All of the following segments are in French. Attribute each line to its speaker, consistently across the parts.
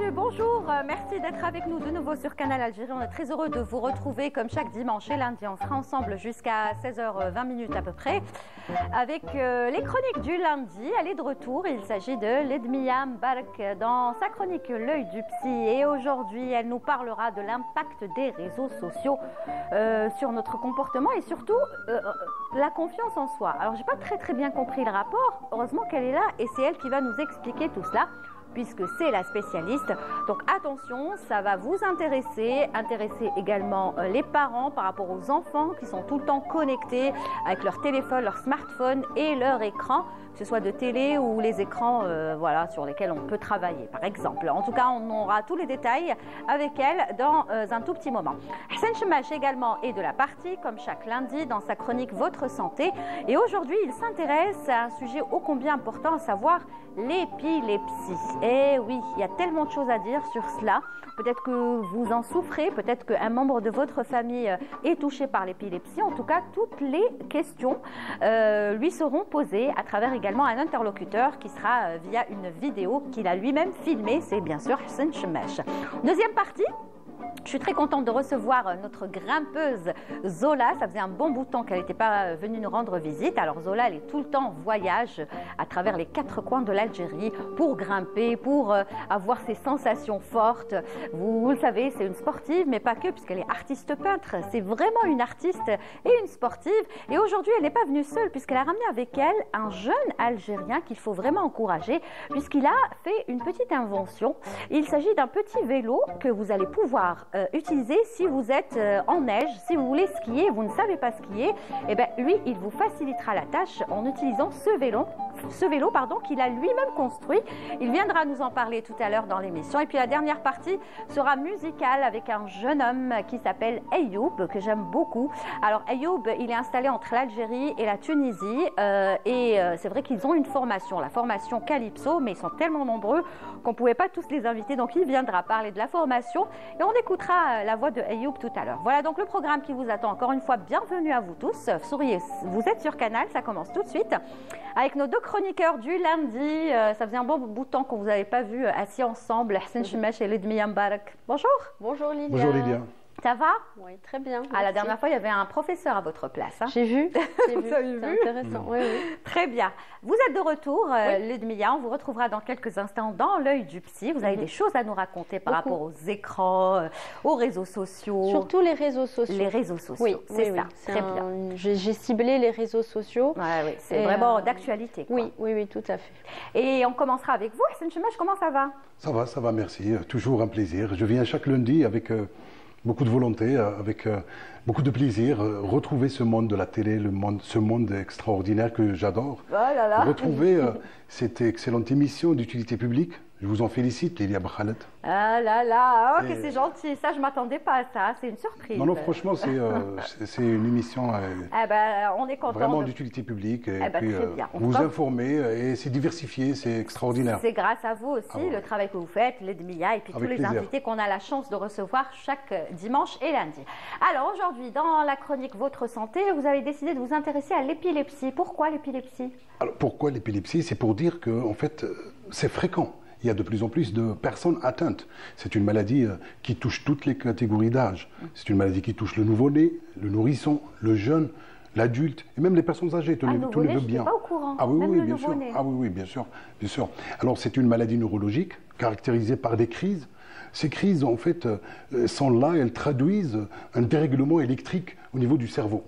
Speaker 1: messieurs, bonjour. Merci d'être avec nous de nouveau sur Canal Algérie. On est très heureux de vous retrouver comme chaque dimanche et lundi. On sera ensemble jusqu'à 16h20 à peu près avec les chroniques du lundi. Elle est de retour. Il s'agit de Ledmia Mbarek dans sa chronique L'œil du psy. Et aujourd'hui, elle nous parlera de l'impact des réseaux sociaux sur notre comportement et surtout la confiance en soi. Alors, j'ai pas très bien compris le rapport. Heureusement qu'elle est là et c'est elle qui va nous expliquer tout cela, puisque c'est la spécialiste. Donc attention, ça va vous intéresser également les parents par rapport aux enfants qui sont tout le temps connectés avec leur téléphone, leur smartphone et leur écran, que ce soit de télé ou les écrans voilà, sur lesquels on peut travailler par exemple. En tout cas, on aura tous les détails avec elle dans un tout petit moment. Hassan Chemache également est de la partie, comme chaque lundi, dans sa chronique Votre Santé. Et aujourd'hui, il s'intéresse à un sujet ô combien important, à savoir l'épilepsie. Eh oui, il y a tellement de choses à dire sur cela. Peut-être que vous en souffrez, peut-être qu'un membre de votre famille est touché par l'épilepsie. En tout cas, toutes les questions lui seront posées à travers également un interlocuteur qui sera via une vidéo qu'il a lui-même filmée. C'est bien sûr Hassan Chemache. Deuxième partie. Je suis très contente de recevoir notre grimpeuse Zola. Ça faisait un bon bout de temps qu'elle n'était pas venue nous rendre visite. Alors Zola, elle est tout le temps en voyage à travers les quatre coins de l'Algérie pour grimper, pour avoir ces sensations fortes. Vous le savez, c'est une sportive, mais pas que, puisqu'elle est artiste peintre. C'est vraiment une artiste et une sportive. Et aujourd'hui, elle n'est pas venue seule, puisqu'elle a ramené avec elle un jeune Algérien qu'il faut vraiment encourager, puisqu'il a fait une petite invention. Il s'agit d'un petit vélo que vous allez pouvoir utiliser si vous êtes en neige, si vous voulez skier, vous ne savez pas skier, et bien lui, il vous facilitera la tâche en utilisant ce vélo qu'il a lui-même construit. Il viendra nous en parler tout à l'heure dans l'émission. Et puis la dernière partie sera musicale avec un jeune homme qui s'appelle Ayoub, que j'aime beaucoup. Alors Ayoub, il est installé entre l'Algérie et la Tunisie et c'est vrai qu'ils ont une formation, la formation Calypso, mais ils sont tellement nombreux qu'on ne pouvait pas tous les inviter. Donc il viendra parler de la formation et on écoutera la voix de Ayoub tout à l'heure. Voilà donc le programme qui vous attend. Encore une fois, bienvenue à vous tous. Souriez, vous êtes sur Canal, ça commence tout de suite avec nos deux chroniqueurs du lundi. Ça faisait un bon bout de temps qu'on ne vous avait pas vu assis ensemble, Hassan Chemache et Ledmia Mbarek. Bonjour.
Speaker 2: Bonjour Lydia.
Speaker 3: Bonjour Lydia.
Speaker 1: Ça va?
Speaker 2: Oui, très bien.
Speaker 1: Ah, la dernière fois, il y avait un professeur à votre place. Hein.
Speaker 2: J'ai vu.
Speaker 1: Vous avez vu?
Speaker 2: C'est intéressant. Oui.
Speaker 1: Très bien. Vous êtes de retour, Ledmia. On vous retrouvera dans quelques instants dans l'œil du psy. Vous avez des choses à nous raconter par rapport aux écrans, aux réseaux sociaux.
Speaker 2: Surtout les réseaux sociaux.
Speaker 1: Les réseaux sociaux,
Speaker 2: oui,
Speaker 1: c'est ça.
Speaker 2: Très bien. J'ai ciblé les réseaux sociaux.
Speaker 1: Oui, c'est vraiment d'actualité.
Speaker 2: Oui, tout à fait.
Speaker 1: Et on commencera avec vous, Hassan Chemache. Comment ça va?
Speaker 3: Ça va, merci. Toujours un plaisir. Je viens chaque lundi avec beaucoup de volonté, avec beaucoup de plaisir, retrouver ce monde de la télé, ce monde extraordinaire que j'adore.
Speaker 1: Oh là là.
Speaker 3: Retrouver cette excellente émission d'utilité publique. Je vous en félicite, Lélia Bakhalet.
Speaker 1: Ah là là, ok, c'est gentil. Ça, je ne m'attendais pas à ça. C'est une surprise.
Speaker 3: Non, franchement, c'est une émission
Speaker 1: on est content
Speaker 3: vraiment d'utilité publique. Et puis,
Speaker 1: très bien.
Speaker 3: Vous informez et c'est diversifié, c'est extraordinaire.
Speaker 1: C'est grâce à vous aussi, le travail que vous faites, Ledmia, et puis tous les invités qu'on a la chance de recevoir chaque dimanche et lundi. Alors aujourd'hui, dans la chronique Votre Santé, vous avez décidé de vous intéresser à l'épilepsie. Pourquoi l'épilepsie?
Speaker 3: Alors, pourquoi l'épilepsie? C'est pour dire que, en fait, c'est fréquent. Il y a de plus en plus de personnes atteintes. C'est une maladie qui touche toutes les catégories d'âge. C'est une maladie qui touche le nouveau-né, le nourrisson, le jeune, l'adulte et même les personnes âgées.
Speaker 1: Nouveau-né, je ne suis pas au courant.
Speaker 3: Ah oui,
Speaker 1: même
Speaker 3: oui, bien sûr. Ah oui, bien sûr. Alors, c'est une maladie neurologique caractérisée par des crises. Ces crises, en fait, sont là et elles traduisent un dérèglement électrique au niveau du cerveau.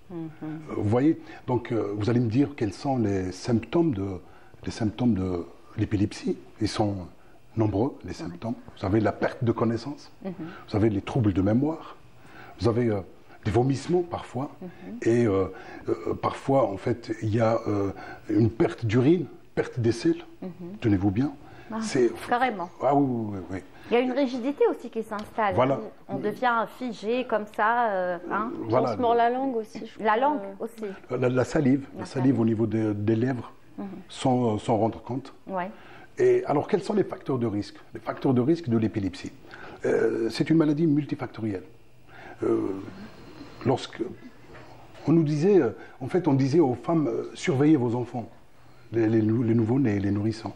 Speaker 3: Vous voyez? Donc, vous allez me dire quels sont les symptômes de l'épilepsie. Ils sont nombreux, les symptômes. Vous avez la perte de connaissance, vous avez les troubles de mémoire, vous avez des vomissements parfois, et parfois, en fait, il y a une perte d'urine, perte des selles, tenez-vous bien.
Speaker 1: Carrément.
Speaker 3: Ah oui.
Speaker 1: Il y a une rigidité aussi qui s'installe.
Speaker 3: Voilà.
Speaker 1: On devient figé comme ça.
Speaker 2: On se mord la langue aussi.
Speaker 1: La langue aussi.
Speaker 3: La salive au niveau des lèvres, sans rendre compte.
Speaker 1: Ouais.
Speaker 3: Et alors, quels sont les facteurs de risque? Les facteurs de risque de l'épilepsie. C'est une maladie multifactorielle. Lorsque on nous disait, on disait aux femmes, surveillez vos enfants. les nouveau-nés, les nourrissons.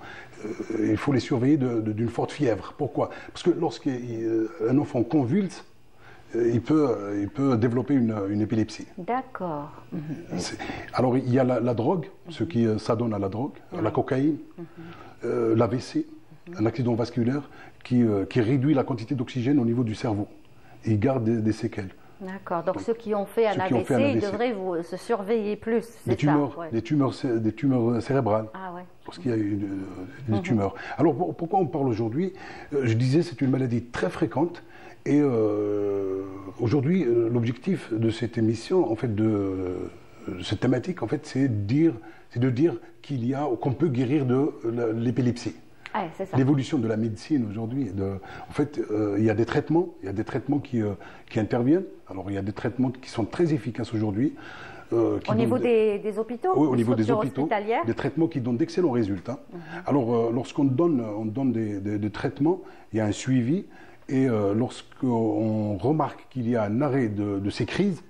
Speaker 3: Il faut les surveiller d'une forte fièvre. Pourquoi? Parce que lorsqu'un enfant convulse, il peut développer une épilepsie.
Speaker 1: D'accord.
Speaker 3: Alors, il y a la drogue, ceux qui s'adonnent à la drogue, la cocaïne, l'AVC, un accident vasculaire qui réduit la quantité d'oxygène au niveau du cerveau. Et il garde des séquelles.
Speaker 1: D'accord. Donc, ceux qui ont fait un AVC, ils devraient se surveiller plus.
Speaker 3: Des tumeurs cérébrales.
Speaker 1: Ah ouais.
Speaker 3: Parce qu'il y a des tumeurs. Alors, pourquoi on parle aujourd'hui? Je disais, c'est une maladie très fréquente. Et aujourd'hui, l'objectif de cette émission, en fait, de cette thématique, en fait, c'est de dire qu'on peut guérir de l'épilepsie.
Speaker 1: Ouais, c'est ça.
Speaker 3: L'évolution de la médecine aujourd'hui, en fait, il y a des traitements, qui interviennent. Alors, il y a des traitements qui sont très efficaces aujourd'hui.
Speaker 1: Au niveau des hôpitaux?
Speaker 3: Oui, au niveau des hôpitaux,
Speaker 1: hospitalières.
Speaker 3: des traitements qui donnent d'excellents résultats. Alors, lorsqu'on donne des traitements, il y a un suivi. Et lorsqu'on remarque qu'il y a un arrêt de ces crises,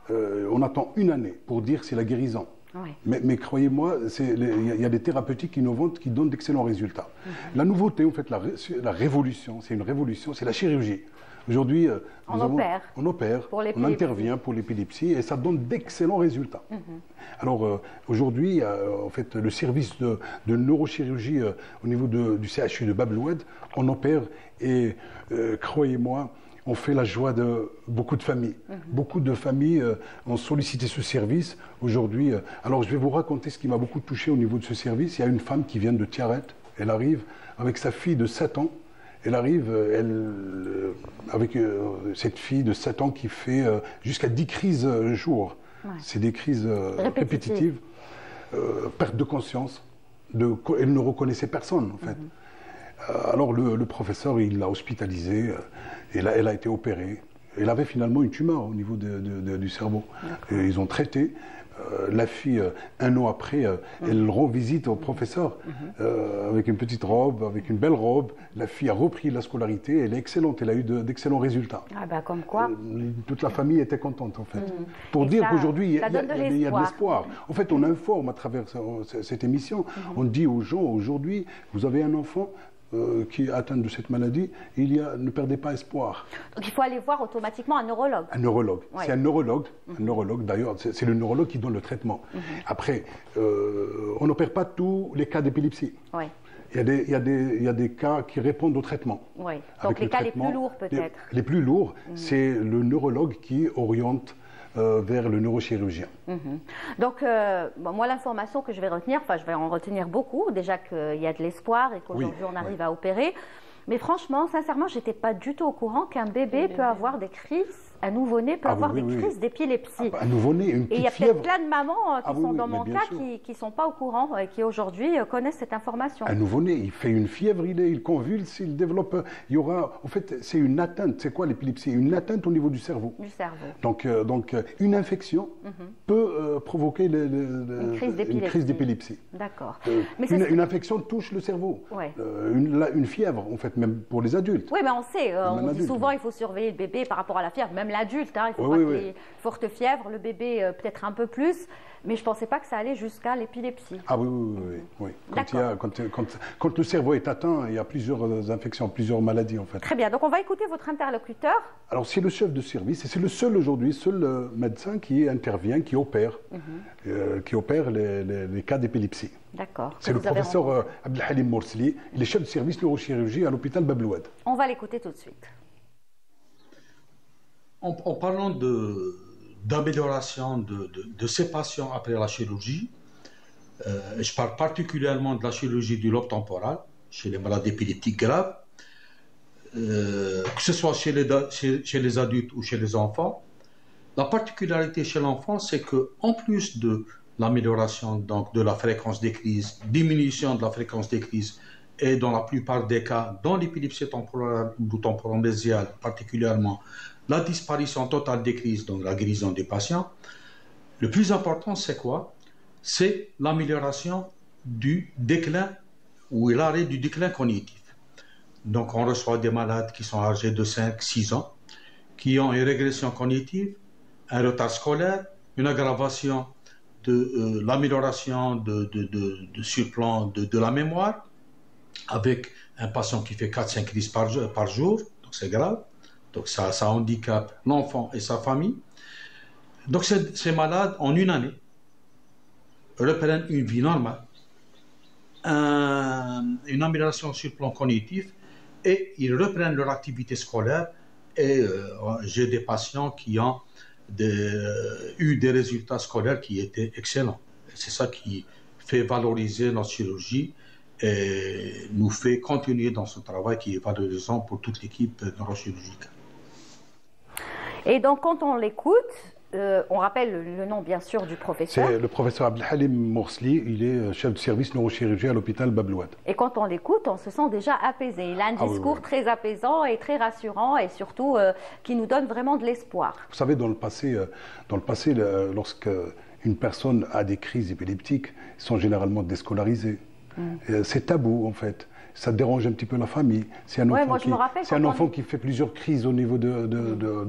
Speaker 3: on attend une année pour dire c'est la guérison.
Speaker 1: Oui.
Speaker 3: Mais croyez-moi, il y a des thérapeutiques innovantes qui donnent d'excellents résultats. La nouveauté, en fait, la révolution, c'est une révolution, c'est la chirurgie. Aujourd'hui, on opère, on intervient pour l'épilepsie et ça donne d'excellents résultats. Alors aujourd'hui, en fait, le service de neurochirurgie au niveau du CHU de Bab el-Oued, on opère et croyez-moi, on fait la joie de beaucoup de familles. Beaucoup de familles ont sollicité ce service aujourd'hui. Alors je vais vous raconter ce qui m'a beaucoup touché au niveau de ce service. Il y a une femme qui vient de Tiaret, elle arrive avec sa fille de 7 ans. Elle arrive, avec cette fille de 7 ans qui fait jusqu'à 10 crises jour. Ouais. C'est des crises répétitives, perte de conscience. Elle ne reconnaissait personne, en fait. Alors le professeur, il l'a hospitalisée, et elle a été opérée. Elle avait finalement une tumeur au niveau du cerveau. Et ils ont traité. La fille, un an après, elle rend visite au professeur avec une petite robe, avec une belle robe. La fille a repris la scolarité, elle est excellente, elle a eu d'excellents résultats.
Speaker 1: Ah bah comme quoi.
Speaker 3: Toute la famille était contente en fait. Pour dire qu'aujourd'hui, il y a de l'espoir. En fait, on informe à travers cette émission, on dit aux gens aujourd'hui, vous avez un enfant qui est atteint de cette maladie, ne perdez pas espoir.
Speaker 1: Donc il faut aller voir automatiquement un neurologue.
Speaker 3: Un neurologue. Ouais. C'est un neurologue d'ailleurs, c'est le neurologue qui donne le traitement. Après, on n'opère pas tous les cas d'épilepsie. Ouais. Il y a des cas qui répondent au traitement.
Speaker 1: Oui. Donc les cas les plus lourds peut-être.
Speaker 3: Les plus lourds, c'est le neurologue qui oriente vers le neurochirurgien.
Speaker 1: Donc, moi, l'information que je vais retenir, enfin, je vais en retenir beaucoup. Déjà qu'il y a de l'espoir et qu'aujourd'hui, on arrive à opérer. Mais franchement, sincèrement, je n'étais pas du tout au courant qu'un bébé peut avoir des crises, un nouveau-né peut avoir des crises d'épilepsie.
Speaker 3: Un nouveau-né, une petite
Speaker 1: fièvre. Et il y a peut-être plein de mamans qui sont dans mon cas qui ne sont pas au courant et qui aujourd'hui connaissent cette information.
Speaker 3: Un nouveau-né, il fait une fièvre, il convulse, il développe. Il y aura. En fait, c'est une atteinte. C'est quoi l'épilepsie? Une atteinte au niveau du cerveau.
Speaker 1: Du cerveau.
Speaker 3: Donc une infection peut provoquer une crise d'épilepsie.
Speaker 1: D'accord.
Speaker 3: Une infection touche le cerveau. Ouais. Une fièvre, en fait, même pour les adultes.
Speaker 1: Oui, mais on sait. On dit souvent il faut surveiller le bébé par rapport à la fièvre. Même l'adulte, il faut pas qu'il y ait forte fièvre, le bébé peut-être un peu plus, mais je ne pensais pas que ça allait jusqu'à l'épilepsie.
Speaker 3: Ah oui. Quand le cerveau est atteint, il y a plusieurs infections, plusieurs maladies en fait.
Speaker 1: Très bien, donc on va écouter votre interlocuteur.
Speaker 3: Alors c'est le chef de service, et c'est le seul aujourd'hui, médecin qui intervient, qui opère les cas d'épilepsie.
Speaker 1: D'accord.
Speaker 3: C'est le professeur Abdelhalim Morsli, il est chef de service neurochirurgie à l'hôpital Bab el-Oued.
Speaker 1: On va l'écouter tout de suite.
Speaker 4: En parlant d'amélioration de ces patients après la chirurgie, je parle particulièrement de la chirurgie du lobe temporal, chez les malades épileptiques graves, que ce soit chez les adultes ou chez les enfants. La particularité chez l'enfant, c'est qu'en plus de l'amélioration de la fréquence des crises, diminution de la fréquence des crises, et dans la plupart des cas, dans l'épilepsie temporale ou temporomesiale particulièrement, la disparition totale des crises, donc la guérison des patients. Le plus important, c'est quoi? C'est l'amélioration du déclin ou l'arrêt du déclin cognitif. Donc, on reçoit des malades qui sont âgés de 5-6 ans, qui ont une régression cognitive, un retard scolaire, une aggravation de l'amélioration sur le plan de la mémoire, avec un patient qui fait 4-5 crises par jour, donc c'est grave. Donc ça handicape l'enfant et sa famille. Donc ces malades, en une année, reprennent une vie normale, une amélioration sur le plan cognitif, et ils reprennent leur activité scolaire. Et j'ai des patients qui ont eu des résultats scolaires qui étaient excellents. C'est ça qui fait valoriser notre chirurgie et nous fait continuer dans ce travail qui est valorisant pour toute l'équipe neurochirurgicale.
Speaker 1: Et donc, quand on l'écoute, on rappelle le nom, bien sûr, du professeur.
Speaker 3: C'est le professeur Abdelhalim Morsli, il est chef de service neurochirurgie à l'hôpital Bablouad.
Speaker 1: Et quand on l'écoute, on se sent déjà apaisé. Il a un discours très apaisant et très rassurant, et surtout qui nous donne vraiment de l'espoir.
Speaker 3: Vous savez, dans le passé, lorsque une personne a des crises épileptiques, ils sont généralement déscolarisés. C'est tabou, en fait. Ça dérange un petit peu la famille. C'est un enfant, qui fait plusieurs crises au niveau de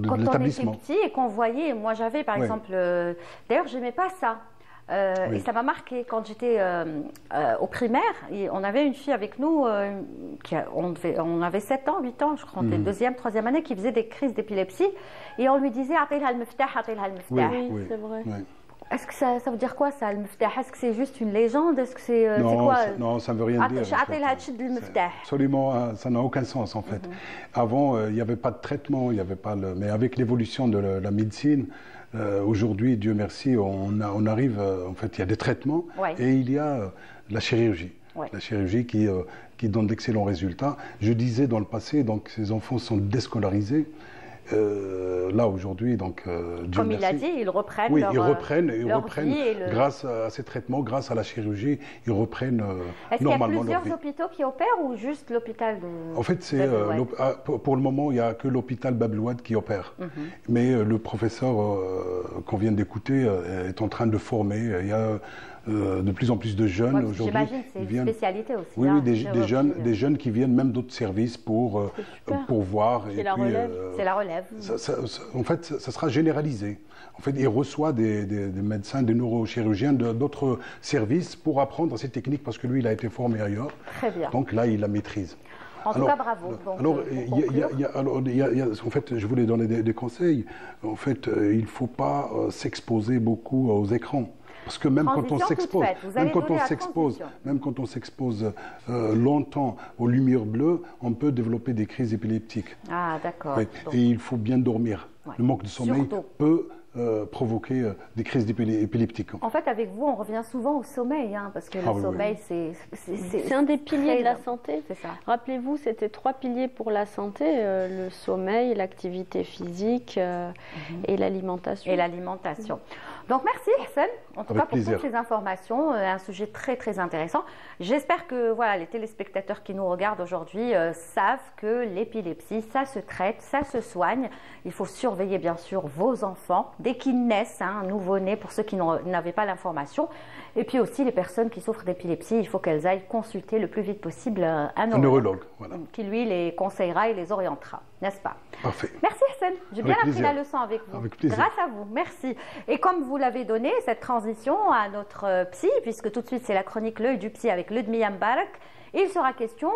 Speaker 3: l'établissement.
Speaker 1: Quand on était petit et qu'on voyait, moi j'avais par exemple, d'ailleurs j'aimais pas ça. Et ça m'a marqué quand j'étais au primaire. On avait une fille avec nous, on avait 7 ans, 8 ans, je crois, deuxième, troisième année, qui faisait des crises d'épilepsie. Et on lui disait « Atilha al-miftah, atilha al-miftah ».
Speaker 2: Oui, c'est vrai. Oui.
Speaker 1: Est-ce que ça veut dire quoi, ça, al-miftah? Est-ce que c'est juste une légende? Est-ce que c'est quoi?
Speaker 3: Non, ça ne veut rien dire. Absolument, ça n'a aucun sens, en fait. Avant, il n'y avait pas de traitement, il y avait pas mais avec l'évolution de la médecine, aujourd'hui, Dieu merci, on arrive, en fait, il y a des traitements et il y a la chirurgie. La chirurgie qui donne d'excellents résultats. Je disais dans le passé, donc, ces enfants sont déscolarisés. Là aujourd'hui, donc Dieu
Speaker 1: comme
Speaker 3: merci.
Speaker 1: Il a dit, ils reprennent.
Speaker 3: Oui,
Speaker 1: leur,
Speaker 3: ils reprennent
Speaker 1: grâce
Speaker 3: à ces traitements, grâce à la chirurgie, ils reprennent
Speaker 1: Est-ce
Speaker 3: normalement
Speaker 1: qu'il y a plusieurs hôpitaux qui opèrent ou juste l'hôpital de...
Speaker 3: En fait, c'est pour le moment, il n'y a que l'hôpital Bablouad qui opère. Mais le professeur qu'on vient d'écouter est en train de former. Il y a de plus en plus de jeunes aujourd'hui.
Speaker 1: J'imagine c'est une spécialité aussi.
Speaker 3: Oui, des jeunes qui viennent même d'autres services pour voir.
Speaker 2: C'est la relève.
Speaker 1: C'est la relève.
Speaker 3: En fait, ça sera généralisé. En fait, il reçoit des médecins, des neurochirurgiens d'autres services pour apprendre ces techniques parce que lui, il a été formé ailleurs.
Speaker 1: Très bien.
Speaker 3: Donc là, il la maîtrise.
Speaker 1: En tout cas, bravo.
Speaker 3: En fait, je voulais donner des conseils. En fait, il ne faut pas s'exposer beaucoup aux écrans. Parce que même quand on s'expose longtemps aux lumières bleues, on peut développer des crises épileptiques.
Speaker 1: Ah, d'accord.
Speaker 3: Et il faut bien dormir. Le manque de sommeil peut provoquer des crises épileptiques.
Speaker 2: En fait, avec vous, on revient souvent au sommeil, parce que le sommeil, c'est un des piliers de la santé.
Speaker 1: C'est ça.
Speaker 2: Rappelez-vous, c'était 3 piliers pour la santé, le sommeil, l'activité physique et l'alimentation.
Speaker 1: Donc merci Hassan, en tout cas pour toutes ces informations, un sujet très très intéressant. J'espère que les téléspectateurs qui nous regardent aujourd'hui savent que l'épilepsie, ça se traite, ça se soigne. Il faut surveiller bien sûr vos enfants dès qu'ils naissent, nouveau-nés pour ceux qui n'avaient pas l'information. Et puis aussi les personnes qui souffrent d'épilepsie, il faut qu'elles aillent consulter le plus vite possible un neurologue qui lui les conseillera et les orientera, n'est-ce pas?
Speaker 3: Parfait.
Speaker 1: Merci Hassan, j'ai bien appris la leçon avec vous.
Speaker 3: Avec plaisir.
Speaker 1: Grâce à vous, merci. Et comme vous l'avez donné, cette transition à notre psy, puisque tout de suite c'est la chronique L'œil du psy avec Ludmilla Mbarak, il sera question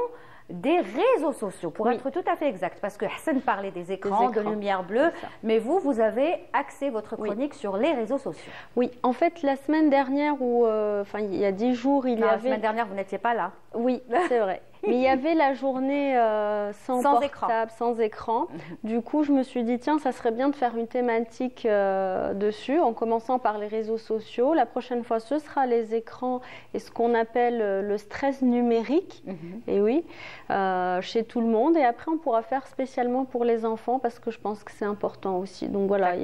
Speaker 1: des réseaux sociaux, pour être tout à fait exact, parce que Hassan parlait des écrans, de lumière bleue, mais vous avez axé votre chronique sur les réseaux sociaux.
Speaker 2: Oui, en fait, la semaine dernière, il y a 10 jours,
Speaker 1: la semaine dernière, vous n'étiez pas là.
Speaker 2: Oui, c'est vrai. Mais il y avait la journée sans portable, sans écran. Du coup, je me suis dit, tiens, ça serait bien de faire une thématique dessus, en commençant par les réseaux sociaux. La prochaine fois, ce sera les écrans et ce qu'on appelle le stress numérique. Et oui, chez tout le monde. Et après, on pourra faire spécialement pour les enfants, parce que je pense que c'est important aussi. Donc voilà,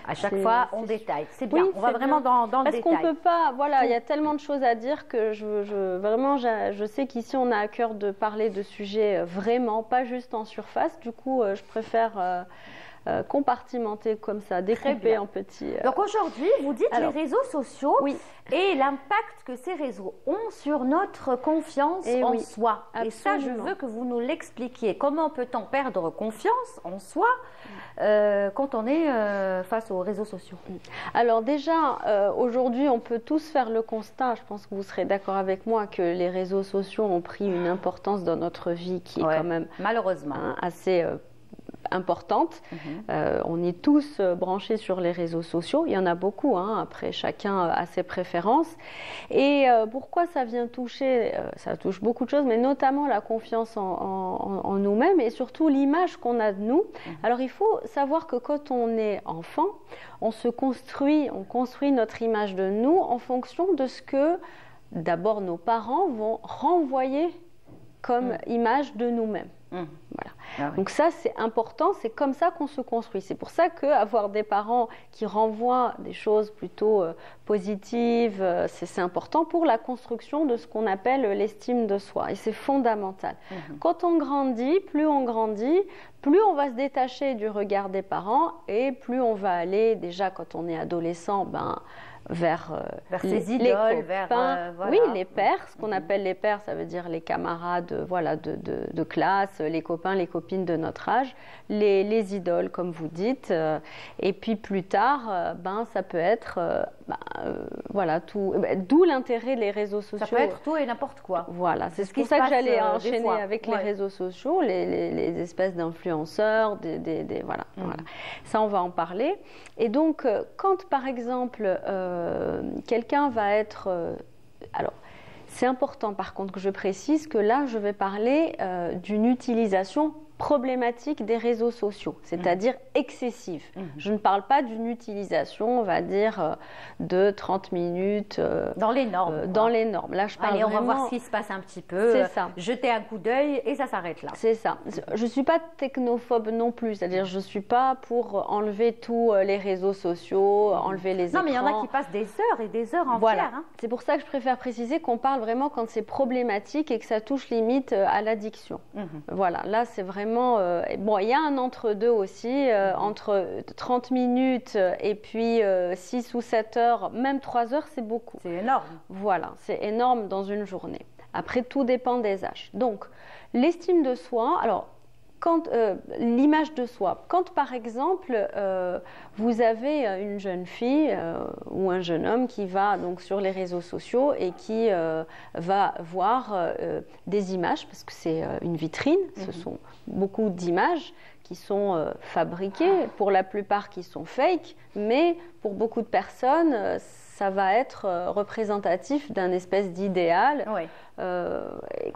Speaker 1: à chaque fois, on détaille. C'est bien, on va vraiment dans le détail.
Speaker 2: Parce qu'on ne peut pas, il y a tellement de choses à dire que je sais qu'ici, on a à cœur de parler de sujets vraiment, pas juste en surface. Du coup, je préfère compartimentés comme ça, découpés en petits.
Speaker 1: Donc aujourd'hui, vous dites les réseaux sociaux et l'impact que ces réseaux ont sur notre confiance en soi. Absolument. Et ça, je veux que vous nous l'expliquiez. Comment peut-on perdre confiance en soi quand on est face aux réseaux sociaux?
Speaker 2: Alors déjà, aujourd'hui, on peut tous faire le constat, je pense que vous serez d'accord avec moi, que les réseaux sociaux ont pris une importance dans notre vie qui est quand même
Speaker 1: malheureusement
Speaker 2: assez importante. On est tous branchés sur les réseaux sociaux. Il y en a beaucoup, après chacun a ses préférences. Et pourquoi ça vient toucher, ça touche beaucoup de choses, mais notamment la confiance en nous-mêmes et surtout l'image qu'on a de nous. Alors il faut savoir que quand on est enfant, on construit notre image de nous en fonction de ce que d'abord nos parents vont renvoyer comme image de nous-mêmes. Voilà. Donc ça, c'est important, c'est comme ça qu'on se construit. C'est pour ça qu'avoir des parents qui renvoient des choses plutôt positives, c'est important pour la construction de ce qu'on appelle l'estime de soi. Et c'est fondamental. Quand on grandit, plus on va se détacher du regard des parents et plus on va aller, déjà quand on est adolescent, vers
Speaker 1: ses idoles,
Speaker 2: les copains, oui, les pairs, ce qu'on appelle les pairs, ça veut dire les camarades de classe, les copains, les copines de notre âge, les idoles, comme vous dites, et puis plus tard, ça peut être, tout, d'où l'intérêt des réseaux sociaux.
Speaker 1: Ça peut être tout et n'importe quoi.
Speaker 2: Voilà, c'est pour ça que j'allais enchaîner avec les réseaux sociaux, les espèces d'influenceurs, voilà. Ça, on va en parler. Et donc, quand par exemple, quelqu'un va être... alors, c'est important par contre que je précise que là, je vais parler d'une utilisation problématique des réseaux sociaux, c'est-à-dire excessive. Je ne parle pas d'une utilisation, on va dire, de 30 minutes.
Speaker 1: Dans les normes.
Speaker 2: Dans les normes. Là, je parle
Speaker 1: on va voir ce qui se passe un petit peu.
Speaker 2: C'est ça.
Speaker 1: Jeter un coup d'œil et ça s'arrête là.
Speaker 2: C'est ça. Je ne suis pas technophobe non plus, c'est-à-dire je ne suis pas pour enlever tous les réseaux sociaux, enlever les écrans.
Speaker 1: Non, mais il y en a qui passent des heures et des heures entières.
Speaker 2: Voilà. C'est pour ça que je préfère préciser qu'on parle vraiment quand c'est problématique et que ça touche limite à l'addiction. Voilà, là c'est vraiment... il y a un entre-deux aussi, entre 30 minutes et puis 6 ou 7 heures, même 3 heures, c'est beaucoup.
Speaker 1: C'est énorme.
Speaker 2: Voilà, c'est énorme dans une journée. Après, tout dépend des âges. Donc, l'estime de soi, alors, l'image de soi. Quand, par exemple, vous avez une jeune fille ou un jeune homme qui va donc sur les réseaux sociaux et qui va voir des images, parce que c'est une vitrine, ce sont beaucoup d'images qui sont fabriquées, pour la plupart qui sont fake, mais pour beaucoup de personnes, ça va être représentatif d'un espèce d'idéal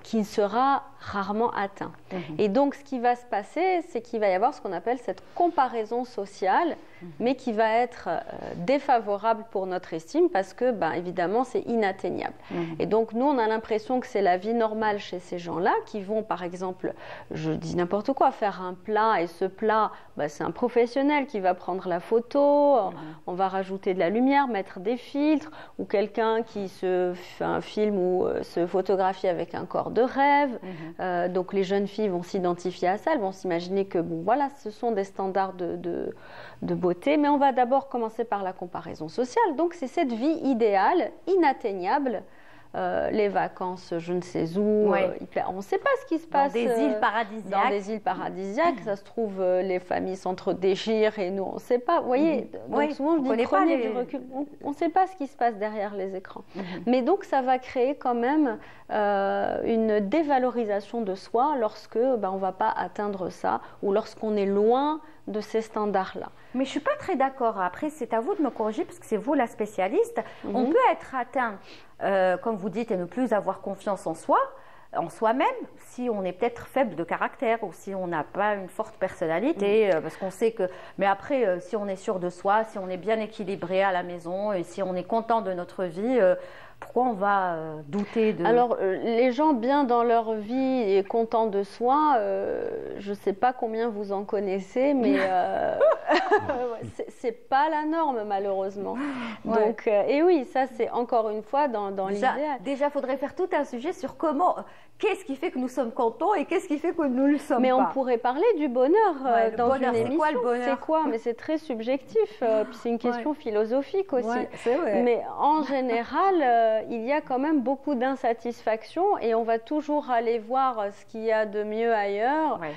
Speaker 2: qui sera rarement atteint. Et donc, ce qui va se passer, c'est qu'il va y avoir ce qu'on appelle cette comparaison sociale, mais qui va être défavorable pour notre estime parce que, évidemment, c'est inatteignable. Et donc, nous, on a l'impression que c'est la vie normale chez ces gens-là qui vont, par exemple, je dis n'importe quoi, faire un plat et ce plat, c'est un professionnel qui va prendre la photo, on va rajouter de la lumière, mettre des filtres, ou quelqu'un qui se fait un film ou se photographie avec un corps de rêve. Donc les jeunes filles vont s'identifier à ça, elles vont s'imaginer que ce sont des standards de beauté, mais on va d'abord commencer par la comparaison sociale. Donc c'est cette vie idéale, inatteignable, les vacances je ne sais où, on ne sait pas ce qui se passe
Speaker 1: dans des îles paradisiaques.
Speaker 2: Dans des îles paradisiaques, ça se trouve les familles s'entre-déchirent et nous on ne sait pas, vous voyez, donc souvent je dis prenez du recul, on ne sait pas ce qui se passe derrière les écrans. Mais donc ça va créer quand même une dévalorisation de soi lorsque on ne va pas atteindre ça ou lorsqu'on est loin de ces standards-là.
Speaker 1: Mais je ne suis pas très d'accord. Après, c'est à vous de me corriger parce que c'est vous la spécialiste. On peut être atteint, comme vous dites, et ne plus avoir confiance en soi, en soi-même, si on est peut-être faible de caractère ou si on n'a pas une forte personnalité, parce qu'on sait que... Mais après, si on est sûr de soi, si on est bien équilibré à la maison et si on est content de notre vie... Pourquoi on va douter de...
Speaker 2: Alors, les gens bien dans leur vie et contents de soi, je ne sais pas combien vous en connaissez, mais c'est pas la norme, malheureusement. Donc, et oui, ça, c'est encore une fois dans l'idéal.
Speaker 1: Déjà, il faudrait faire tout un sujet sur comment... qu'est-ce qui fait que nous sommes contents et qu'est-ce qui fait que nous ne le sommes pas.
Speaker 2: Mais on pourrait parler du bonheur dans une émission.
Speaker 1: C'est quoi le bonheur?
Speaker 2: C'est quoi? Mais c'est très subjectif. Puis c'est une question philosophique aussi.
Speaker 1: Ouais, c'est vrai.
Speaker 2: Mais en général, il y a quand même beaucoup d'insatisfaction et on va toujours aller voir ce qu'il y a de mieux ailleurs. Ouais.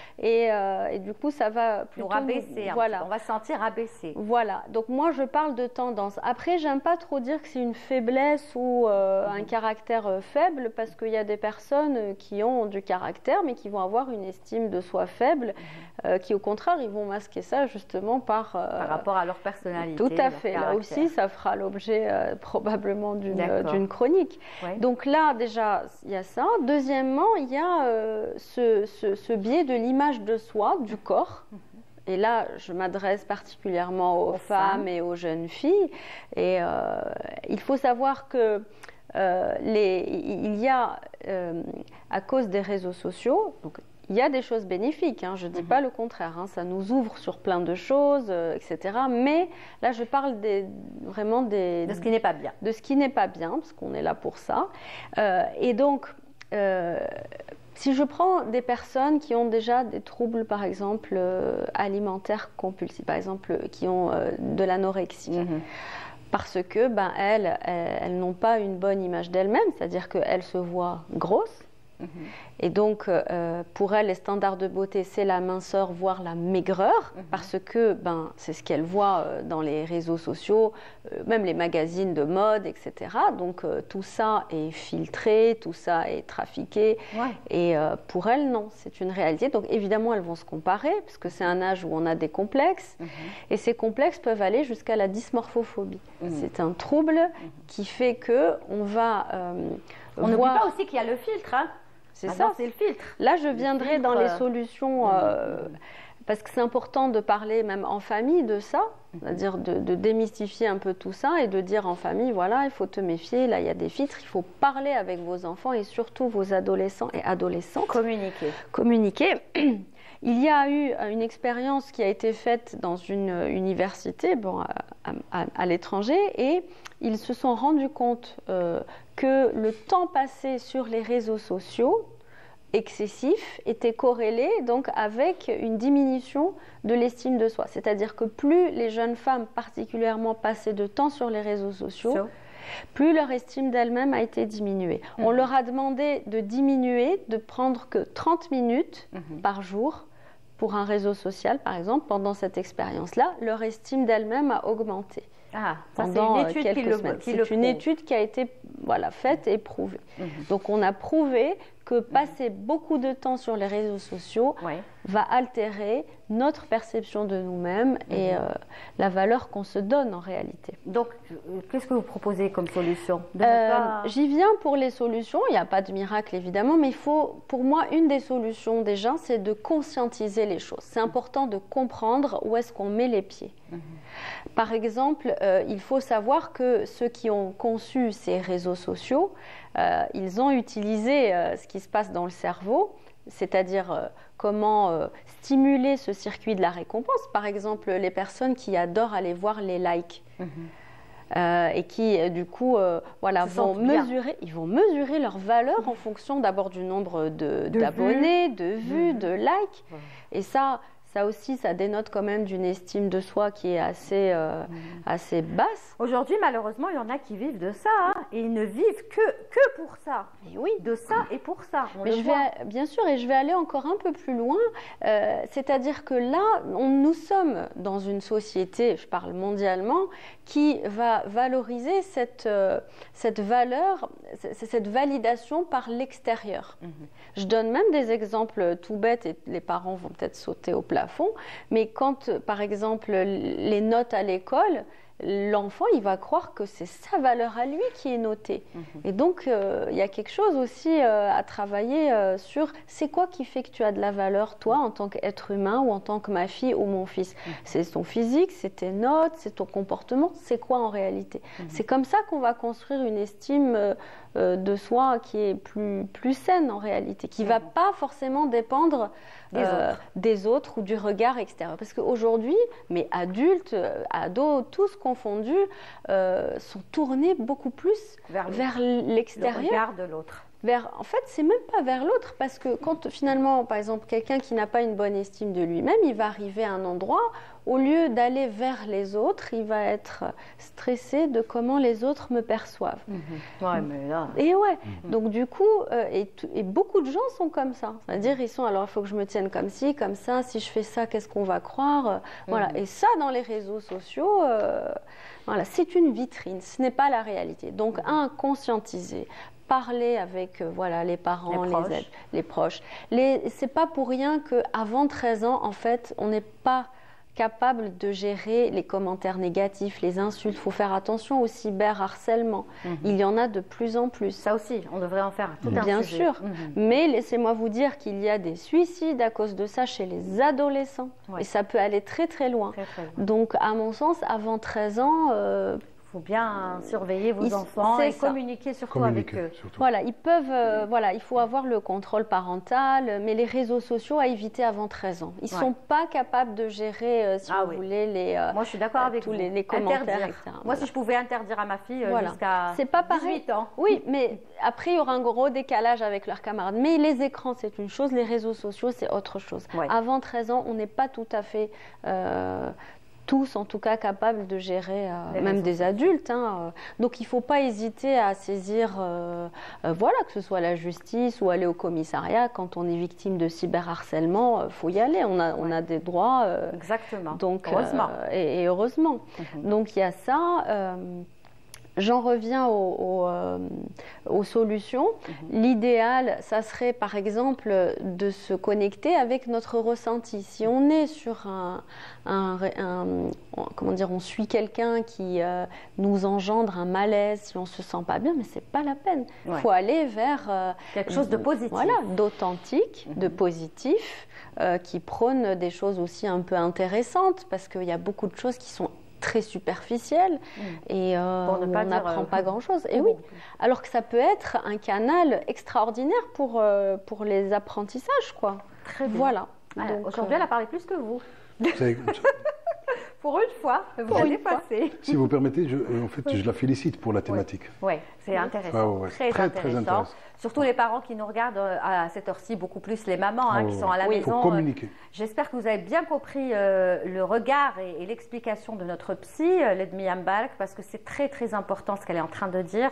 Speaker 2: Et du coup, ça va plutôt
Speaker 1: nous rabaisser. Voilà. On va se sentir rabaissé.
Speaker 2: Voilà. Donc moi, je parle de tendance. Après, j'aime pas trop dire que c'est une faiblesse ou un caractère faible parce qu'il y a des personnes qui ont du caractère, mais qui vont avoir une estime de soi faible, qui au contraire, ils vont masquer ça justement par
Speaker 1: rapport à leur personnalité.
Speaker 2: Tout à fait. Là aussi, ça fera l'objet probablement d'une chronique. Ouais. Donc là, déjà, il y a ça. Deuxièmement, il y a ce biais de l'image de soi, du corps. Et là, je m'adresse particulièrement aux femmes et aux jeunes filles. Et il faut savoir que il y a, à cause des réseaux sociaux, donc, il y a des choses bénéfiques, hein, je ne dis pas le contraire, hein, ça nous ouvre sur plein de choses, etc. Mais là, je parle vraiment de
Speaker 1: ce qui n'est pas bien.
Speaker 2: De ce qui n'est pas bien, parce qu'on est là pour ça. Et donc, si je prends des personnes qui ont déjà des troubles, par exemple, alimentaires compulsifs, par exemple, qui ont de l'anorexie, parce que elles n'ont pas une bonne image d'elles-mêmes, c'est-à-dire qu'elles se voient grosses. Et donc, pour elles, les standards de beauté, c'est la minceur, voire la maigreur, parce que c'est ce qu'elles voient dans les réseaux sociaux, même les magazines de mode, etc. Donc, tout ça est filtré, tout ça est trafiqué. Ouais. Et pour elles, non, c'est une réalité. Donc, évidemment, elles vont se comparer, parce que c'est un âge où on a des complexes. Et ces complexes peuvent aller jusqu'à la dysmorphophobie. C'est un trouble qui fait qu'on va...
Speaker 1: on n'oublie pas aussi qu'il y a le filtre, hein.
Speaker 2: C'est ça,
Speaker 1: c'est le filtre.
Speaker 2: Là, je viendrai dans les solutions, parce que c'est important de parler même en famille de ça, c'est-à-dire de démystifier un peu tout ça et de dire en famille, voilà, il faut te méfier, là, il y a des filtres, il faut parler avec vos enfants et surtout vos adolescents et adolescentes. Communiquer. Il y a eu une expérience qui a été faite dans une université à l'étranger et ils se sont rendus compte que le temps passé sur les réseaux sociaux excessif était corrélé donc avec une diminution de l'estime de soi. C'est-à-dire que plus les jeunes femmes particulièrement passaient de temps sur les réseaux sociaux, plus leur estime d'elles-mêmes a été diminuée. On leur a demandé de diminuer, de prendre que 30 minutes par jour pour un réseau social, par exemple. Pendant cette expérience-là, leur estime d'elles-mêmes a augmenté. Pendant quelques semaines. C'est une étude qui a été faite et prouvée. Donc on a prouvé que passer beaucoup de temps sur les réseaux sociaux va altérer notre perception de nous-mêmes et la valeur qu'on se donne en réalité.
Speaker 1: Donc, qu'est-ce que vous proposez comme solution?
Speaker 2: J'y viens pour les solutions. Il n'y a pas de miracle évidemment, mais il faut, pour moi, une des solutions déjà, c'est de conscientiser les choses. C'est important de comprendre où est-ce qu'on met les pieds. Par exemple, il faut savoir que ceux qui ont conçu ces réseaux sociaux, ils ont utilisé ce qui se passe dans le cerveau, c'est-à-dire comment stimuler ce circuit de la récompense. Par exemple, les personnes qui adorent aller voir les likes. Et qui du coup vont mesurer leur valeur en fonction d'abord du nombre d'abonnés, de vues, de likes. Et ça aussi, ça dénote quand même d'une estime de soi qui est assez basse.
Speaker 1: Aujourd'hui, malheureusement, il y en a qui vivent de ça, hein, et ils ne vivent que pour ça.
Speaker 2: Et oui.
Speaker 1: De ça et pour ça.
Speaker 2: Mais bien sûr, et je vais aller encore un peu plus loin. C'est-à-dire que là, nous sommes dans une société, je parle mondialement, qui va valoriser cette valeur, cette validation par l'extérieur. Je donne même des exemples tout bêtes et les parents vont peut-être sauter au plafond, mais quand, par exemple, les notes à l'école, l'enfant, il va croire que c'est sa valeur à lui qui est notée. Et donc, il y a quelque chose aussi à travailler sur c'est quoi qui fait que tu as de la valeur, toi, en tant qu'être humain ou en tant que ma fille ou mon fils. C'est ton physique, c'est tes notes, c'est ton comportement, c'est quoi en réalité? C'est comme ça qu'on va construire une estime de soi qui est plus saine en réalité, qui ne va pas forcément dépendre des autres ou du regard extérieur. Parce qu'aujourd'hui, mais adultes, ados, tous confondus, sont tournés beaucoup plus vers l'extérieur.
Speaker 1: Le regard de l'autre.
Speaker 2: En fait, c'est même pas vers l'autre, parce que quand finalement, par exemple, quelqu'un qui n'a pas une bonne estime de lui-même, il va arriver à un endroit, au lieu d'aller vers les autres, il va être stressé de comment les autres me perçoivent.
Speaker 1: Ouais, mais là...
Speaker 2: Et ouais, donc du coup, et beaucoup de gens sont comme ça. C'est-à-dire, ils sont, alors il faut que je me tienne comme ci, comme ça, si je fais ça, qu'est-ce qu'on va croire? Voilà. Et ça, dans les réseaux sociaux, voilà, c'est une vitrine, ce n'est pas la réalité. Donc, conscientiser. Parler avec voilà, les parents, les proches. C'est pas pour rien qu'avant 13 ans, en fait, on n'est pas capable de gérer les commentaires négatifs, les insultes. Il faut faire attention au cyberharcèlement. Il y en a de plus en plus.
Speaker 1: Ça aussi, on devrait en faire tout un sujet.
Speaker 2: Bien sûr. Mais laissez-moi vous dire qu'il y a des suicides à cause de ça chez les adolescents. Et ça peut aller très très loin. Donc, à mon sens, avant 13 ans...
Speaker 1: Il faut bien surveiller vos enfants et communiquer surtout avec eux.
Speaker 2: Voilà, ils peuvent, voilà, il faut avoir le contrôle parental, mais les réseaux sociaux à éviter avant 13 ans. Ils ne sont pas capables de gérer, si vous voulez,
Speaker 1: moi, je suis d'accord avec
Speaker 2: tous
Speaker 1: vous.
Speaker 2: les commentaires, etc.
Speaker 1: Moi, si je pouvais interdire à ma fille jusqu'à 18 ans.
Speaker 2: Oui, mais après, il y aura un gros décalage avec leurs camarades. Mais les écrans, c'est une chose, les réseaux sociaux, c'est autre chose. Avant 13 ans, on n'est pas tout à fait... tous en tout cas capables de gérer, même des adultes. Donc il ne faut pas hésiter à saisir, voilà, que ce soit la justice ou aller au commissariat. Quand on est victime de cyberharcèlement, il faut y aller. On a des droits.
Speaker 1: Exactement.
Speaker 2: Donc,
Speaker 1: heureusement.
Speaker 2: Et heureusement. Donc il y a ça. J'en reviens aux solutions. L'idéal, ça serait par exemple de se connecter avec notre ressenti. Si on est sur comment dire, on suit quelqu'un qui nous engendre un malaise, si on se sent pas bien, mais c'est pas la peine. Il faut aller vers
Speaker 1: quelque chose de positif.
Speaker 2: Voilà, d'authentique, de positif, qui prône des choses aussi un peu intéressantes, parce qu'il y a beaucoup de choses qui sont très superficielle et on n'apprend pas grand-chose. Et oui, alors que ça peut être un canal extraordinaire pour les apprentissages, quoi.
Speaker 1: Très bien.
Speaker 2: Voilà.
Speaker 1: Aujourd'hui, elle a parlé plus que vous. Pour une fois, vous avez passé.
Speaker 3: Si vous permettez, je la félicite pour la thématique.
Speaker 1: Oui, c'est intéressant. Très intéressant. Surtout les parents qui nous regardent à cette heure-ci, beaucoup plus les mamans qui sont à la maison.
Speaker 3: Pour communiquer.
Speaker 1: J'espère que vous avez bien compris le regard et l'explication de notre psy, Ledmia Mbalk, parce que c'est très très important ce qu'elle est en train de dire.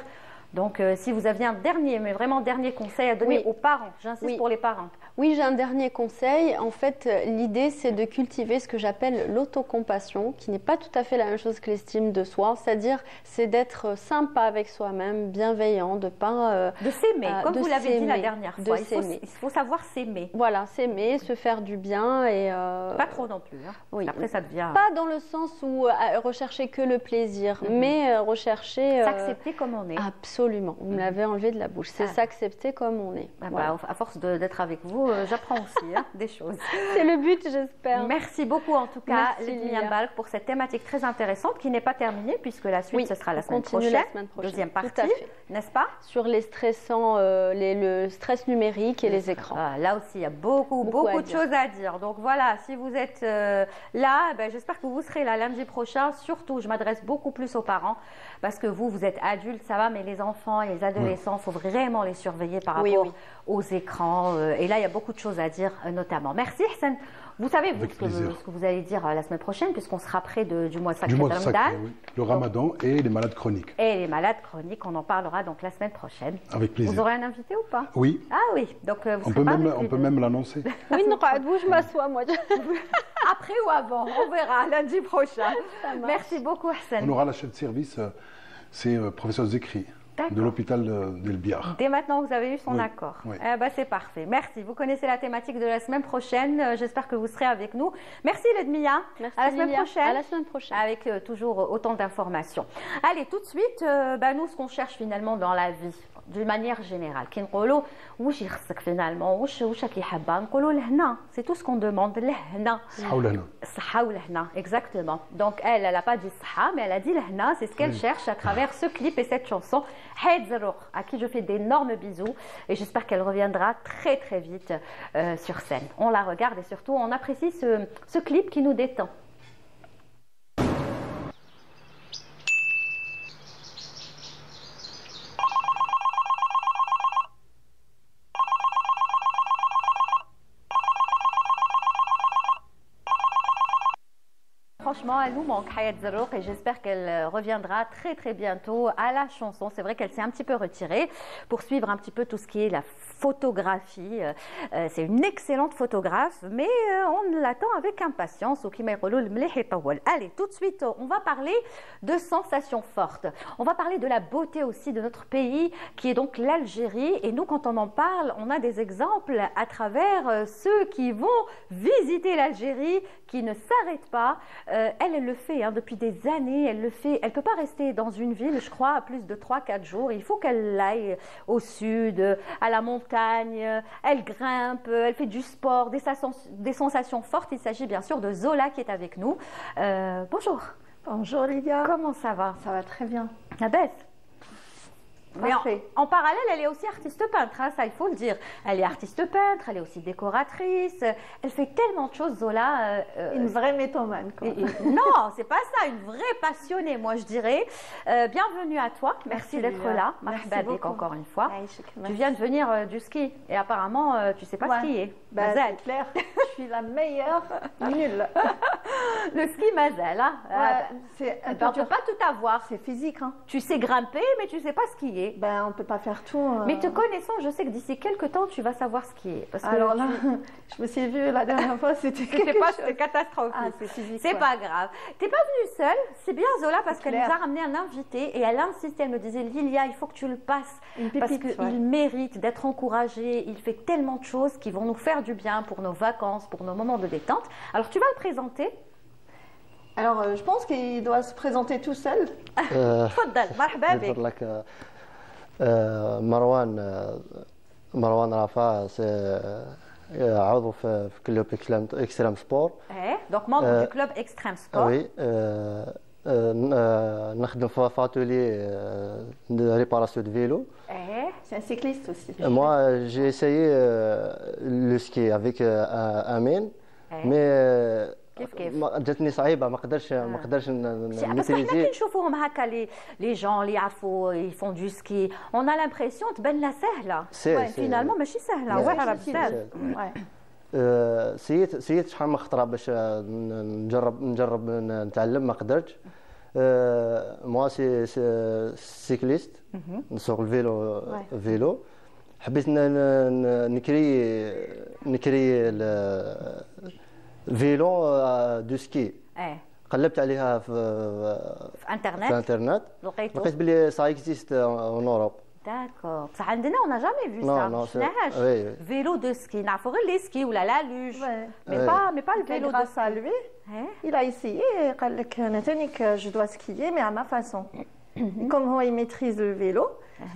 Speaker 1: Donc, si vous aviez un dernier, mais vraiment dernier conseil à donner aux parents, j'insiste pour les parents.
Speaker 2: Oui, j'ai un dernier conseil. En fait, l'idée, c'est de cultiver ce que j'appelle l'autocompassion, qui n'est pas tout à fait la même chose que l'estime de soi. C'est-à-dire, c'est d'être sympa avec soi-même, bienveillant, de pas...
Speaker 1: de s'aimer, comme vous l'avez dit la dernière fois. Il faut savoir s'aimer.
Speaker 2: Voilà, s'aimer, se faire du bien et...
Speaker 1: Pas trop non plus. Oui. Après, ça devient...
Speaker 2: Pas dans le sens où rechercher que le plaisir, mais rechercher...
Speaker 1: s'accepter comme on est.
Speaker 2: Absolument. Vous me l'avez enlevé de la bouche. C'est s'accepter comme on est.
Speaker 1: Voilà. À force d'être avec vous, j'apprends aussi des choses.
Speaker 2: C'est le but, j'espère.
Speaker 1: Merci beaucoup en tout cas, Ledmia Mbalk, pour cette thématique très intéressante qui n'est pas terminée puisque la suite, ce sera la semaine prochaine. Deuxième partie, n'est-ce pas? Sur
Speaker 2: les stressants, le stress numérique et les écrans.
Speaker 1: Là aussi, il y a beaucoup de choses à dire. Donc voilà, si vous êtes là, j'espère que vous serez là lundi prochain. Surtout, je m'adresse beaucoup plus aux parents parce que vous êtes adultes, ça va, mais les enfants et les adolescents, il faut vraiment les surveiller par rapport aux écrans. Et là, il y a beaucoup de choses à dire, notamment. Merci, Hassan. Vous savez, ce que vous allez dire la semaine prochaine, puisqu'on sera près du mois sacré de Ramadan.
Speaker 3: Le Ramadan et les malades chroniques.
Speaker 1: Et les malades chroniques, on en parlera donc la semaine prochaine.
Speaker 3: Avec plaisir.
Speaker 1: Vous aurez un invité ou pas?
Speaker 3: Oui.
Speaker 1: Ah oui, donc
Speaker 3: on peut même l'annoncer.
Speaker 2: Oui, je m'assois, moi.
Speaker 1: Après ou avant, on verra lundi prochain. Merci beaucoup, Hassan.
Speaker 3: On aura la chef de service, c'est professeur Zekri. De l'hôpital d'El Biar.
Speaker 1: Dès maintenant, vous avez eu son accord.
Speaker 3: Oui.
Speaker 1: C'est parfait. Merci. Vous connaissez la thématique de la semaine prochaine. J'espère que vous serez avec nous. Merci, Ledmia.
Speaker 2: Merci,
Speaker 1: à la semaine prochaine.
Speaker 2: À la semaine prochaine.
Speaker 1: Avec toujours autant d'informations. Allez, tout de suite, nous, ce qu'on cherche finalement dans la vie, d'une manière générale, finalement, c'est tout ce qu'on demande. Exactement. Donc, elle n'a pas dit saha, mais elle a dit lehna. C'est ce qu'elle cherche à travers ce clip et cette chanson. À qui je fais d'énormes bisous et j'espère qu'elle reviendra très très vite sur scène. On la regarde et surtout on apprécie ce clip qui nous détend. franchement, elle nous manque, Hayat Zarrouk, et j'espère qu'elle reviendra très très bientôt à la chanson. C'est vrai qu'elle s'est un petit peu retirée pour suivre un petit peu tout ce qui est la photographie. C'est une excellente photographe, mais on l'attend avec impatience. Allez, tout de suite, on va parler de sensations fortes. On va parler de la beauté aussi de notre pays, qui est donc l'Algérie. Et nous, quand on en parle, on a des exemples à travers ceux qui vont visiter l'Algérie, qui ne s'arrêtent pas. Elle le fait depuis des années. Elle le fait. Elle ne peut pas rester dans une ville, je crois, plus de 3-4 jours. Il faut qu'elle aille au sud, à la montagne. Elle grimpe, elle fait du sport, des sensations fortes. Il s'agit bien sûr de Zola qui est avec nous. Bonjour.
Speaker 5: Bonjour Lydia.
Speaker 1: Comment ça va?
Speaker 5: Ça va très bien.
Speaker 1: La baisse. Mais
Speaker 5: Parfait.
Speaker 1: en parallèle, elle est aussi artiste peintre, ça il faut le dire. Elle est artiste peintre, elle est aussi décoratrice. Elle fait tellement de choses, Zola.
Speaker 5: Une vraie métomane, quoi.
Speaker 1: Non, c'est pas ça, une vraie passionnée, moi je dirais. Bienvenue à toi, merci d'être là.
Speaker 5: Merci
Speaker 1: beaucoup. Encore une fois.
Speaker 5: Merci.
Speaker 1: Tu viens de venir du ski et apparemment tu sais pas skier.
Speaker 5: C'est clair, je suis la meilleure nulle.
Speaker 1: Le ski Mazel, hein.
Speaker 5: Tu
Speaker 1: ne peux pas tout avoir.
Speaker 5: C'est physique, hein.
Speaker 1: Tu sais grimper, mais tu sais pas skier.
Speaker 5: On ne peut pas faire tout.
Speaker 1: Mais te connaissant, je sais que d'ici quelques temps, tu vas savoir skier. Parce que
Speaker 5: alors là, je me suis vue la dernière fois, c'était
Speaker 1: catastrophique.
Speaker 5: Ah, c'est physique.
Speaker 1: C'est pas grave. T'es pas venue seule. C'est bien Zola parce qu'elle nous a ramené un invité et elle insistait. Elle me disait, Lilia, il faut que tu le passes parce qu'il mérite d'être encouragé. Il fait tellement de choses qui vont nous faire du bien pour nos vacances, pour nos moments de détente. Alors tu vas le présenter.
Speaker 5: Alors je pense qu'il doit se présenter tout seul.
Speaker 1: تفضل مرحبا بك.
Speaker 6: مروان رافع عضو في كلوب اكستريم سبور.
Speaker 1: donc membre du club Extreme Sport.
Speaker 6: Oui. نخدم في atelier de réparation de vélo.
Speaker 5: C'est un cycliste aussi.
Speaker 6: Moi, j'ai essayé le ski avec Amine, mais جاتني صعيبه ما قدرش
Speaker 1: بس احنا كي نشوفوهم هكا لي جون اللي يعرفوا يفون دو سكي on a l'impression تبان لها سهله فينالمون ماشي سهله واعره بزاف.
Speaker 6: سيت شحال من خطره باش نجرب نتعلم ما قدرتش. موا سيكليست نسوق الفيلو حبيت نكري فيلو دو سكي. قلبت عليها في انترنت لقيت بلي سا اكزيست اون اوروب.
Speaker 1: داكور بصح عندنا on n'a jamais vu ça. ما شفناهاش فيلو دو سكي. نعرفوا غير لي سكي ولا لا لوج مي با الفيلو دو
Speaker 5: grâce à lui. Il a essayé قال لك انا تانيك je dois skier mais à ma façon. Comme il maîtrise le vélo,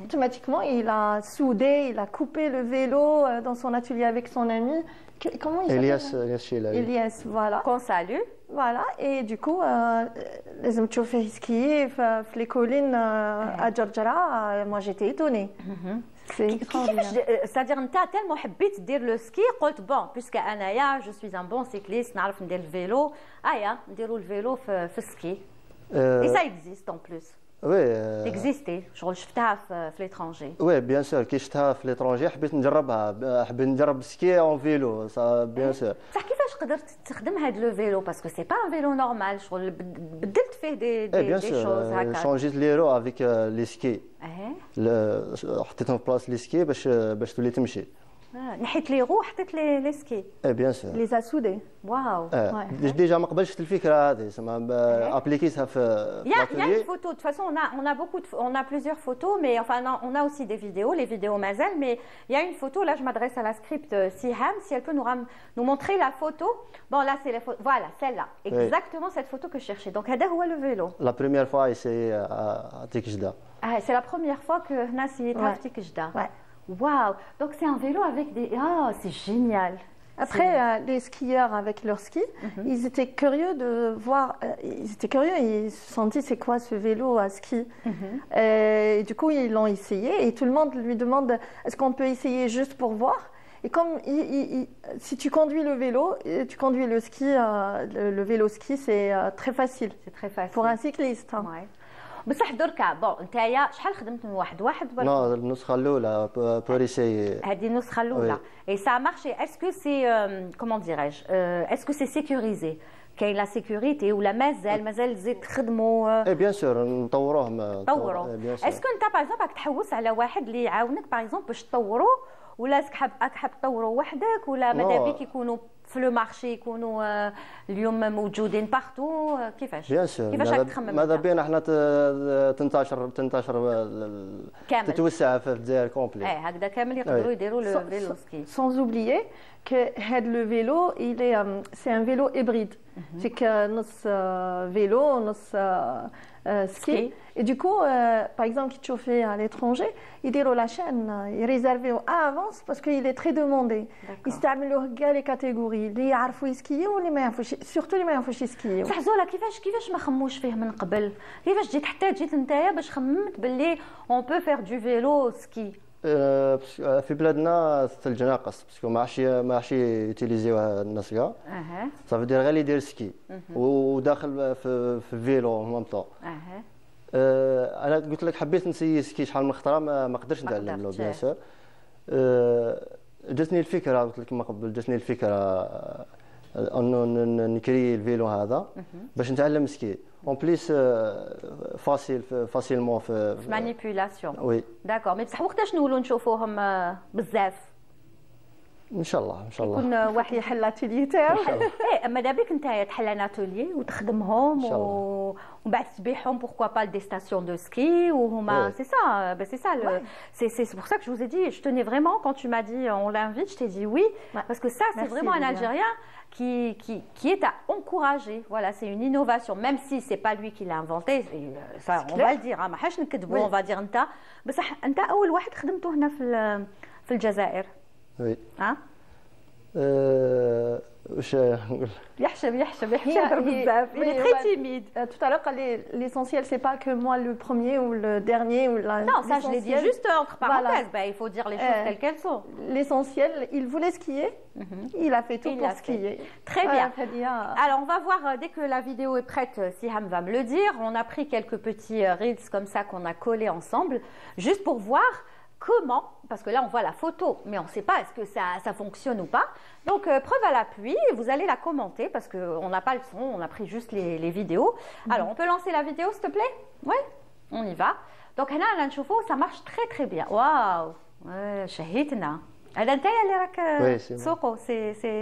Speaker 5: automatiquement il a soudé, il a coupé le vélo dans son atelier avec son ami. Comment il s'appelle? Elias, voilà.
Speaker 1: Qu'on salue.
Speaker 5: Voilà, et du coup, les hommes chauffés skier les collines à Djardjara, moi j'étais étonnée. C'est extraordinaire.
Speaker 1: C'est-à-dire que tu as tellement حبيت دير le ski, قلت bon, puisque أنايا je suis un bon cycliste, نعرف ندير الفيلو, نديروا الفيلو في السكي. Et ça existe en plus.
Speaker 6: Oui.
Speaker 1: Existait. Je شفتها في l'étranger.
Speaker 6: Oui, bien sûr. كي شفتها في l'étranger حبيت نجربها. حبيت نجرب سكي en vélo, ça bien sûr.
Speaker 1: صح كيفاش قدرت تستخدم هذا لو فيلو باسكو سي با ان فيلو نورمال شغل بدلت فيه دي شوز هكا.
Speaker 6: شونجيت لي رو افيك لي سكي. حطيتهم في بلاص لي سكي باش تولي تمشي.
Speaker 1: نحيت لي رو حطيت لي سكي.
Speaker 6: بيان سور.
Speaker 5: لي ا سودي.
Speaker 1: واو.
Speaker 6: ديجا ما قبلش شفت الفكره هذه ابليكيتها في
Speaker 1: Il y a une photo. De toute façon, on a plusieurs photos, mais enfin on a aussi des vidéos, les vidéos Mazel. Mais il y a une photo. Là, je m'adresse à la script Siham, si elle peut nous montrer la photo. Bon, là c'est la photo. Voilà, celle-là. Exactement cette photo que je cherchais. Donc, هذا هو le vélo.
Speaker 6: La première fois, essayé à Tikjda.
Speaker 1: C'est la première fois que Nassi est à Tikjda. Ouais. Waouh! Donc c'est un vélo avec des... Ah, c'est génial!
Speaker 5: Après, les skieurs avec leurs skis, ils étaient curieux de voir... ils étaient curieux et ils se sont dit, c'est quoi ce vélo à ski? Et du coup, ils l'ont essayé et tout le monde lui demande, est-ce qu'on peut essayer juste pour voir? Et comme si tu conduis le vélo, tu conduis le ski, le vélo ski, c'est très facile.
Speaker 1: C'est très facile.
Speaker 5: Pour un cycliste. Hein.
Speaker 1: Ouais. بصح دركا بون نتايا شحال خدمت من واحد
Speaker 6: لا النسخه الاولى بوريسي
Speaker 1: هذه النسخه الاولى اي سا مارشي اسكو سي كومون ديراج اسكو سي sécurisé كاين لا سيكوريتي ولا مازال زيد تخدموا
Speaker 6: اي بيان سور نطوروه
Speaker 1: اسكو انت باغ اكزومبل راك تحوس على واحد اللي يعاونك باغ اكزومبل باش تطوروا ولا حاب تطوروا وحدك ولا ماذا بيك يكونوا في لو مارشي يكونوا اليوم موجودين بارتو كيفاش راك تخمم
Speaker 6: ماذا بينا احنا تنتشر
Speaker 1: كامل
Speaker 6: تتوسع في الجزائر كومبلي
Speaker 1: هكذا كامل يقدروا يديروا لو فيلو سكي
Speaker 5: sans oublier que le vélo c'est un vélo hybride c'est que نص vélo نص ski et du coup par exemple qui chauffait à l'étranger يديروا la chaîne يريزيرفيو à avance parce qu'il est très demandé يستعملوه كاع لي كاتيجوري اللي يعرفوا يسكيو واللي ما يعرفوش سورتو اللي ما يعرفوش يسكيو
Speaker 1: صح زولا كيفاش ما خموش فيه من قبل كيفاش جيت نتايا باش خممت باللي اون بو فير دو فيلو سكي
Speaker 6: في بلادنا الثلج ناقص باسكو ما عادش يوتيليزيوها الناس كاع صافي دير غير اللي يدير سكي وداخل في الفيلو ميم طون انا قلت لك حبيت نسيي سكي شحال من خطره ما قدرتش نتعلم له بيان سور جاتني الفكره قلت لك ما قبل جاتني الفكره انه نكري الفيلو هذا باش نتعلم سكي اون بليس فاسيلمون في
Speaker 1: مانيبيولاسيون
Speaker 6: وي
Speaker 1: داكور مي بصح وقتاش نولوا نشوفوهم بزاف
Speaker 6: ان شاء الله
Speaker 5: يكون واحد يحل لاتيلي تاعو
Speaker 1: ماذا بك انت تحل ان اتولي وتخدمهم ومن بعد تبيعهم بوركوا با دي ستاسيون دو سكي وهما سي سا c'est pour ça que je vous ai dit je tenais vraiment quand tu m'as dit on l'invite je t'ai dit oui parce que ça c'est vraiment un Algérien qui est à encourager. Voilà, c'est une innovation, même si c'est pas lui qui l'a inventé. Ça, on va le dire. ما حاش نكذبوا on va dire انت بصح انت اول واحد خدمته هنا في الجزائر.
Speaker 6: Oui.
Speaker 1: ها؟
Speaker 6: واش نقول
Speaker 1: يحشم بزاف il est très timide.
Speaker 5: Tout à l'heure قال لي l'essentiel c'est pas que moi le premier ou le dernier ou la
Speaker 1: non ça je l'ai dit juste entre parenthèses il faut dire les choses telles qu'elles sont.
Speaker 5: L'essentiel il voulait skier il a fait tout pour skier.
Speaker 1: Très bien. Alors on va voir dès que la vidéo est prête Siham va me le dire on a pris quelques petits reels comme ça qu'on a collés ensemble juste pour voir comment, parce que là on voit la photo, mais on ne sait pas est-ce que ça fonctionne ou pas. Donc preuve à l'appui, vous allez la commenter parce qu'on n'a pas le son, on a pris juste les vidéos. Alors on peut lancer la vidéo s'il te plaît? Oui, on y va. Donc là, ça marche très très bien. Waouh, shahidna.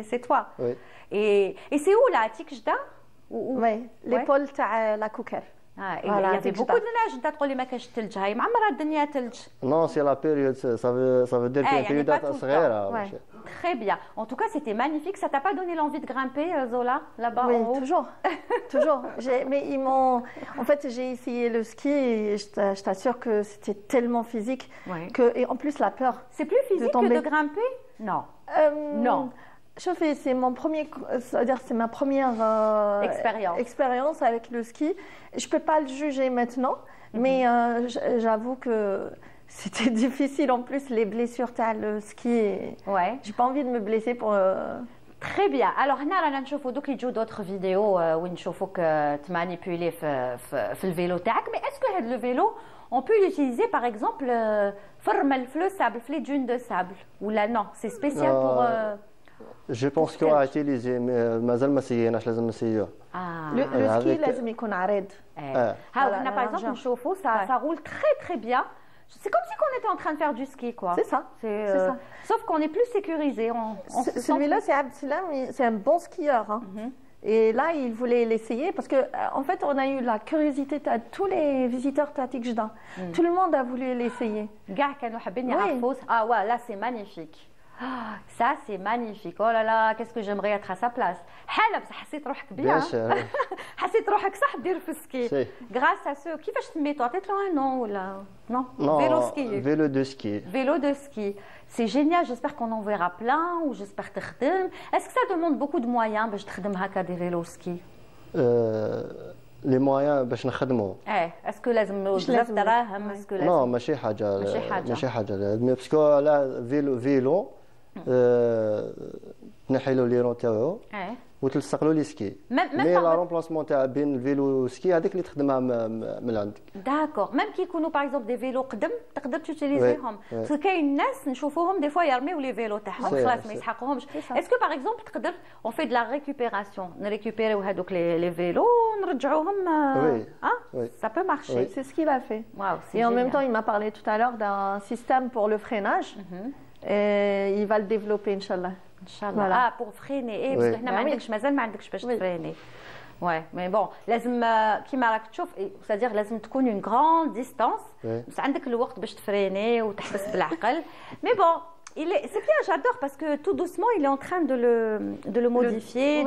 Speaker 1: C'est toi.
Speaker 6: Oui.
Speaker 1: Et c'est où là, Tikjda?
Speaker 5: Oui, l'épaule de la Kouker.
Speaker 1: Il y avait beaucoup de neige انت تقول لي ما كاش الثلج هاي معمرها الدنيا ثلج
Speaker 6: non c'est la période ça veut dire qu'il y a une période صغيره
Speaker 1: très bien en tout cas c'était magnifique ça t'a pas donné l'envie de grimper Zola là-bas
Speaker 5: oui,
Speaker 1: en haut
Speaker 5: toujours mais ils m'ont en fait j'ai essayé le ski et je t'assure que c'était tellement physique que et en plus la peur
Speaker 1: c'est plus physique que de grimper non non
Speaker 5: c'est mon premier, c'est-à-dire c'est ma première expérience avec le ski. Je peux pas le juger maintenant, mais j'avoue que c'était difficile en plus les blessures t'as le ski.
Speaker 1: Ouais.
Speaker 5: J'ai pas envie de me blesser pour.
Speaker 1: Très bien. Alors هنا رانا نشوفوا دوك يجوا d'autres vidéos وين نشوفوك تمانيبيولي في الفيلو تاعك mais est-ce que هذا le vélo on peut l'utiliser par exemple في الرمل في le sable في les dunes de sable ou là non c'est spécial pour
Speaker 6: Je pense qu'on va utiliser مازال ما سيناش لازم نسيوه.
Speaker 5: Le ski لازم يكون عريض.
Speaker 1: ها هنا par exemple نشوفوا ça roule très très bien. C'est comme si on était en train de faire du ski quoi.
Speaker 5: C'est ça.
Speaker 1: Sauf qu'on est plus sécurisé.
Speaker 5: Celui-là c'est Abdeslam, c'est un bon skieur. Hein. Et là il voulait l'essayer parce que en fait on a eu la curiosité de tous les visiteurs de Tikjda. Tout le monde a voulu l'essayer.
Speaker 1: كاع كانوا حابين يعرفوا ouais là c'est magnifique. Ça c'est magnifique. Oh là là, qu'est-ce que j'aimerais être à sa place. حالة بصح حسيت روحك bien. حسيت روحك صح دير في السكي. Grâce à ce كيفاش سميتو عطيت له un nom ولا non?
Speaker 6: Vélo ski. Vélo de ski.
Speaker 1: Vélo de ski. C'est génial, j'espère qu'on en verra plein ou j'espère تخدم. Est-ce que ça demande beaucoup de moyens باش تخدم هكا des vélos ski?
Speaker 6: لي مويان باش نخدموا
Speaker 1: اسكو لازم بزاف دراهم اسكو لازم
Speaker 6: نو ماشي حاجه باسكو لا فيلو تنحي له لي رون تاعو وتلصق له لي سكي مي لا رومبلاسمون تاع بين الفيلو والسكي هذيك اللي تخدمها من عندك.
Speaker 1: داكور ميم كي يكونوا باغ اكزومبل دي فيلو قدم تقدر توتيليزيهم باسكو كاين ناس نشوفوهم دي فوا يرميو لي فيلو تاعهم خلاص ما يسحقوهمش. اسكو باغ اكزومبل تقدر اون في دو لا ريكوبيراسيون نريكوبيريو هذوك لي فيلو ونرجعوهم ça peut marcher.
Speaker 5: C'est ce qu'il a fait. Et en même temps il m'a parlé tout à l'heure d'un système pour le freinage. Et il va le développer inchallah.
Speaker 1: Voilà. pour freiner ايه بس احنا ما عندكش مازال ما عندكش باش تفريني. Ouais, mais bon, لازم كيما راك تشوف c'est-à-dire لازم تكون une grande distance بس عندك الوقت باش تفريني وتحبس بالعقل. Mais bon, c'est bien, j'adore parce que tout doucement il est en train de le modifier,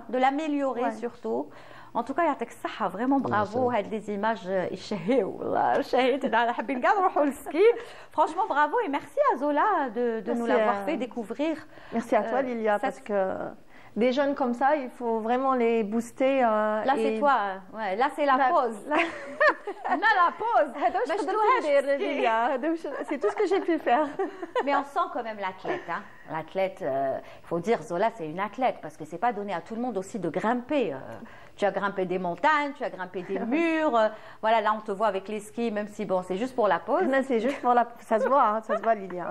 Speaker 1: de l'améliorer surtout. En tout cas, يعطيك الصحة vraiment bravo. هاد les images يشهيو والله شهيت على حابين كاع نروحوا للسكي. Franchement bravo et merci à Zola de nous l'avoir fait découvrir.
Speaker 5: Merci à toi Lilia parce que des jeunes comme ça, il faut vraiment les booster.
Speaker 1: Là c'est toi, ouais, là c'est la pause. Là la pause.
Speaker 5: C'est tout ce que j'ai pu faire.
Speaker 1: Mais on sent quand même l'athlète. Hein. L'athlète, il faut dire Zola c'est une athlète parce que c'est pas donné à tout le monde aussi de grimper. Tu as grimpé des montagnes, tu as grimpé des murs. Voilà, là on te voit avec les skis, même si bon, c'est juste pour la pause.
Speaker 5: Là, c'est juste pour la, ça se voit, ça se voit Lilia.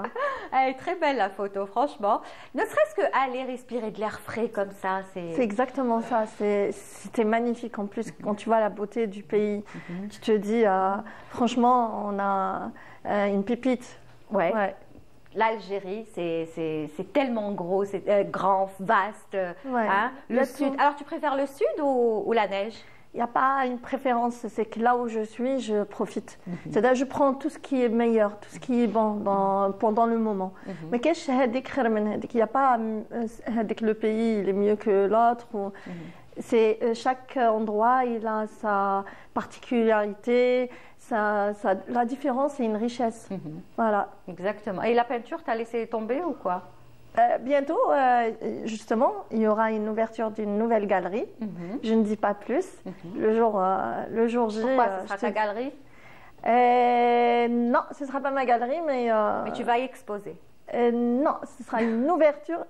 Speaker 1: Elle est très belle la photo, franchement. Ne serait-ce que aller respirer de l'air frais comme ça, c'est.
Speaker 5: C'est exactement ça. C'était magnifique en plus quand tu vois la beauté du pays. Tu te dis, franchement, on a une pépite.
Speaker 1: Ouais. L'Algérie, c'est tellement gros, c'est grand, vaste. Hein? Le sud. Alors, tu préfères le sud ou la neige?
Speaker 5: Il n'y a pas une préférence. C'est que là où je suis, je profite. C'est-à-dire, je prends tout ce qui est meilleur, tout ce qui est bon pendant le moment. Mais qu'est-ce qu'il n'y a pas le pays, il est mieux que l'autre. C'est chaque endroit, il a sa particularité. La différence, c'est une richesse. Voilà.
Speaker 1: Exactement. Et la peinture, t'as laissé tomber ou quoi?
Speaker 5: Bientôt, justement, il y aura une ouverture d'une nouvelle galerie. Je ne dis pas plus. Le jour J.
Speaker 1: Pourquoi ce sera ta galerie?
Speaker 5: Non, ce ne sera pas ma galerie, mais.
Speaker 1: Mais tu vas y exposer.
Speaker 5: Non, ce sera une ouverture.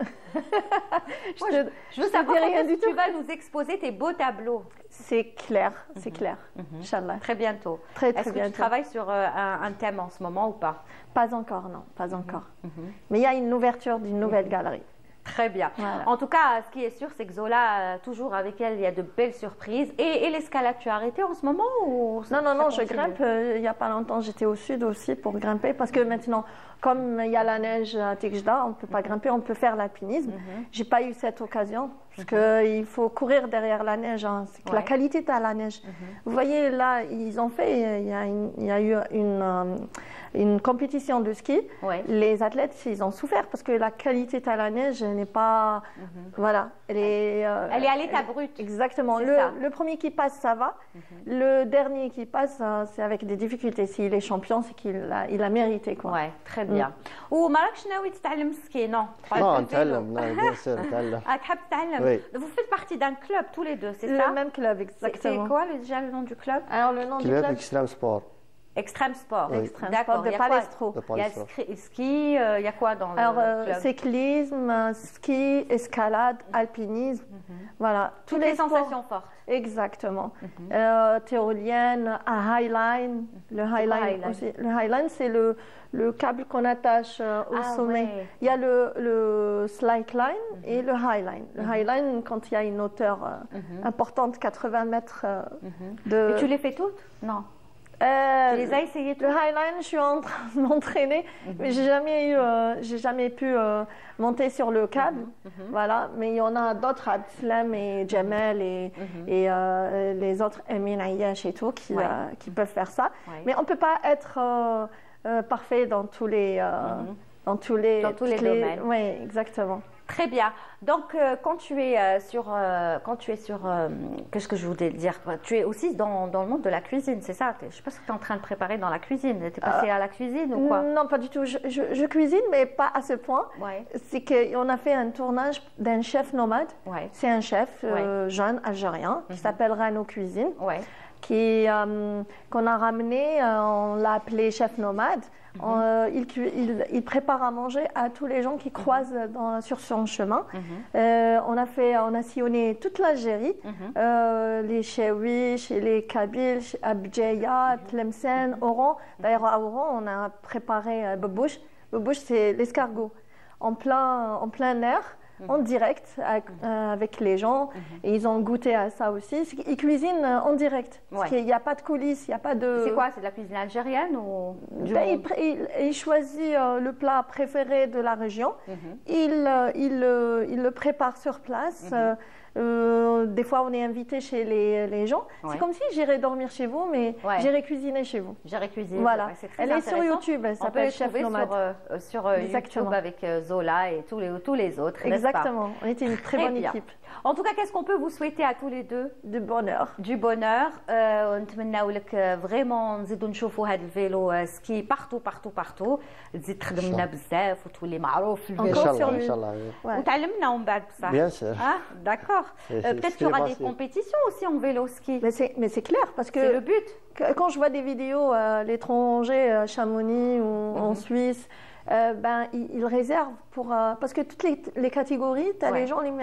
Speaker 1: Je veux savoir rien du tout. Tu vas nous exposer tes beaux tableaux.
Speaker 5: C'est clair, c'est clair. Inch'Allah.
Speaker 1: Très bientôt.
Speaker 5: Très
Speaker 1: Est-ce que
Speaker 5: bientôt.
Speaker 1: tu travailles sur un thème en ce moment ou pas?
Speaker 5: Pas encore, non, pas encore. Mais il y a une ouverture d'une nouvelle galerie.
Speaker 1: Très bien. Voilà. En tout cas, ce qui est sûr, c'est que Zola, toujours avec elle, il y a de belles surprises. Et l'escalade, tu as arrêté en ce moment ou
Speaker 5: Non, je grimpe. Il n'y a pas longtemps, j'étais au sud aussi pour grimper. Parce que maintenant, comme il y a la neige à Tekjda, on ne peut pas grimper, on peut faire l'alpinisme. Je n'ai pas eu cette occasion. Parce qu'il faut courir derrière la neige. Hein. C'est que la qualité de la neige. Vous voyez, là, ils ont fait, il y a eu une compétition de ski. Les athlètes, ils ont souffert parce que la qualité de la neige n'est pas... Voilà. Elle est
Speaker 1: à l'état brut.
Speaker 5: Exactement. Le premier qui passe, ça va. Le dernier qui passe, c'est avec des difficultés. S'il est champion, c'est qu'il a mérité. Quoi.
Speaker 1: Ouais, très bien. Ou Marakch naoui تتعلم السكي non?
Speaker 6: Non, نتعلم. bien sûr, نتعلم.
Speaker 1: تحب تتعلم. Vous faites partie d'un club tous les deux, c'est ça?
Speaker 5: Le même club, exactement.
Speaker 1: C'est quoi déjà le nom du club?
Speaker 5: Alors le nom du club
Speaker 6: Extreme Sport.
Speaker 1: Extrême Sport.
Speaker 5: D'accord. De Palestro.
Speaker 1: Il y a ski, il y a quoi dans le club?
Speaker 5: Cyclisme, ski, escalade, alpinisme. Voilà.
Speaker 1: Toutes les sensations fortes.
Speaker 5: Exactement. Tyrolienne, highline. Le highline aussi. Le highline, c'est le câble qu'on attache au sommet. Il y a le slackline et le highline. Le highline, quand il y a une hauteur importante, 80 mètres de...
Speaker 1: Et tu les fais toutes? Non. Tu les as essayées toutes?
Speaker 5: Le highline, je suis en train de m'entraîner, mais j'ai jamais pu monter sur le câble. Voilà. Mais il y en a d'autres, Abdeslam et Jamel et les autres, Emin Ayash et tout, qui peuvent faire ça. Mais on ne peut pas être parfait dans tous les
Speaker 1: domaines.
Speaker 5: Oui, exactement.
Speaker 1: Très bien. Donc, quand tu es sur, qu'est-ce que je voulais dire? Tu es aussi dans le monde de la cuisine, c'est ça? Je ne sais pas ce que tu es en train de préparer dans la cuisine. Tu es passée à la cuisine ou quoi?
Speaker 5: Non, pas du tout. Je cuisine, mais pas à ce point. C'est qu'on a fait un tournage d'un chef nomade. C'est un chef jeune algérien qui s'appelle Rano Cuisine. qu'on a ramené, on l'a appelé chef nomade. Il prépare à manger à tous les gens qui croisent sur son chemin. On a sillonné toute l'Algérie, les Chewish, les Kabyles, Abdjaya, Tlemcen, Oran. D'ailleurs, à Oran, on a préparé Bebouche. Bebouche, c'est l'escargot en plein air. En direct avec les gens, et ils ont goûté à ça aussi. Ils cuisinent en direct. Il n'y a pas de coulisses, il n'y a pas de.
Speaker 1: C'est quoi? C'est de la cuisine algérienne ou
Speaker 5: il choisit le plat préféré de la région. Il le prépare sur place. Des fois, on est invité chez les gens. C'est comme si j'irais dormir chez vous, mais j'irais cuisiner chez vous.
Speaker 1: J'irais cuisiner.
Speaker 5: Voilà. Elle est sur YouTube. Elle s'appelle Chef Nomade.
Speaker 1: Sur YouTube avec Zola et tous les autres.
Speaker 5: Exactement. On était une très bonne équipe.
Speaker 1: En tout cas, qu'est-ce qu'on peut vous souhaiter à tous les deux?
Speaker 5: Du bonheur.
Speaker 1: Du bonheur. ونتمناو لك vraiment نزيدوا نشوفوا هذا الفيلو سكي partout. تزيد تخدم لنا بزاف وتولي معروف في الفيلو.
Speaker 6: ان شاء الله.
Speaker 1: وتعلمنا ومن بعد بصح.
Speaker 6: Bien sûr.
Speaker 1: D'accord. Peut-être qu'il y aura des compétitions aussi en vélo ski.
Speaker 5: Mais c'est clair parce que
Speaker 1: c'est le but.
Speaker 5: Quand je vois des vidéos à l'étranger, à Chamonix ou en Suisse, ils réservent pour parce que toutes les catégories, tu as les gens les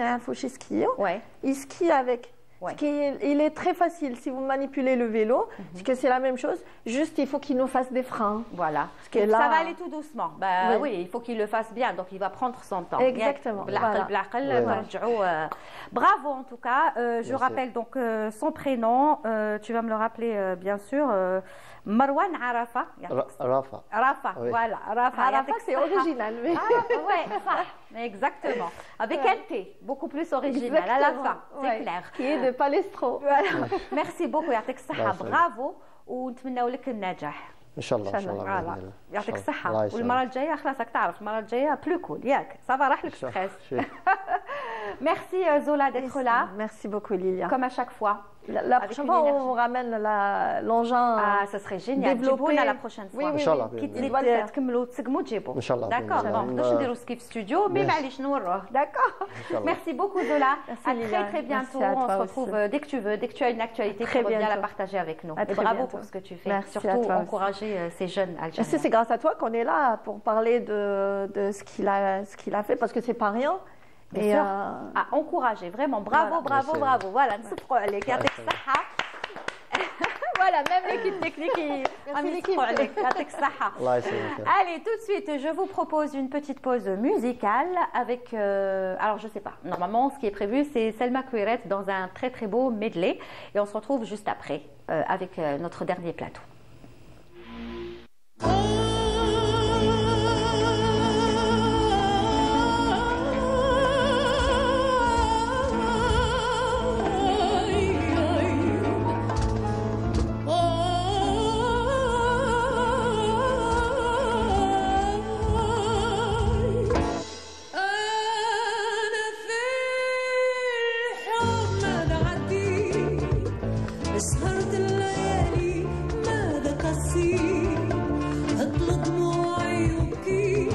Speaker 5: chez skier. Ils skient avec. Il est très facile si vous manipulez le vélo, parce que c'est la même chose. Juste, il faut qu'il nous fasse des freins.
Speaker 1: Voilà. Parce que là, ça va aller tout doucement. Oui, il faut qu'il le fasse bien, donc il va prendre son temps.
Speaker 5: Exactement.
Speaker 1: Bravo en tout cas. Je rappelle donc son prénom. Tu vas me le rappeler bien sûr. Marwan Arafa. Rafa. Voilà.
Speaker 5: Rafa, c'est original.
Speaker 1: Ouais, exactement. Avec un T, beaucoup plus original à la fin. C'est clair.
Speaker 5: Qui est de Palestro.
Speaker 1: Merci beaucoup. يعطيك الصحة. برافو ونتمنوا لك النجاح.
Speaker 6: ان شاء الله ان شاء الله.
Speaker 1: يعطيك الصحة. والمرة الجاية خلاص راك تعرف المرة الجاية بلو كول ياك. صافا راح لك ستريس. Merci Zola d'être là.
Speaker 5: Merci beaucoup Lilia.
Speaker 1: Comme à chaque fois.
Speaker 5: La prochaine fois, on vous ramène l'engin.
Speaker 1: Ah, ça serait génial.
Speaker 5: Développé
Speaker 1: la prochaine fois.
Speaker 6: ان شاء الله.
Speaker 1: تكملوا تسقموا تجيبوا.
Speaker 6: ان شاء الله.
Speaker 1: D'accord. ما نقدرش نديروا سكي في ستوديو مي معليش نوروه. D'accord. Merci beaucoup Zola. À très bientôt. On se retrouve dès que tu veux, dès que tu as une actualité, tu reviens la partager avec nous. Et bravo pour ce que tu fais. Surtout encourager ces jeunes Algériens.
Speaker 5: C'est grâce à toi qu'on est là pour parler de ce qu'il a fait parce que c'est pas rien.
Speaker 1: Et à encourager, vraiment. Bravo. Voilà, voilà, même l'équipe technique Allez, tout de suite, je vous propose une petite pause musicale avec, alors je sais pas, normalement ce qui est prévu c'est Selma Kouiret dans un très très beau medley et on se retrouve juste après avec notre dernier plateau.
Speaker 7: سهرت الليالي ماذا قصير اطلب دموعي وبكي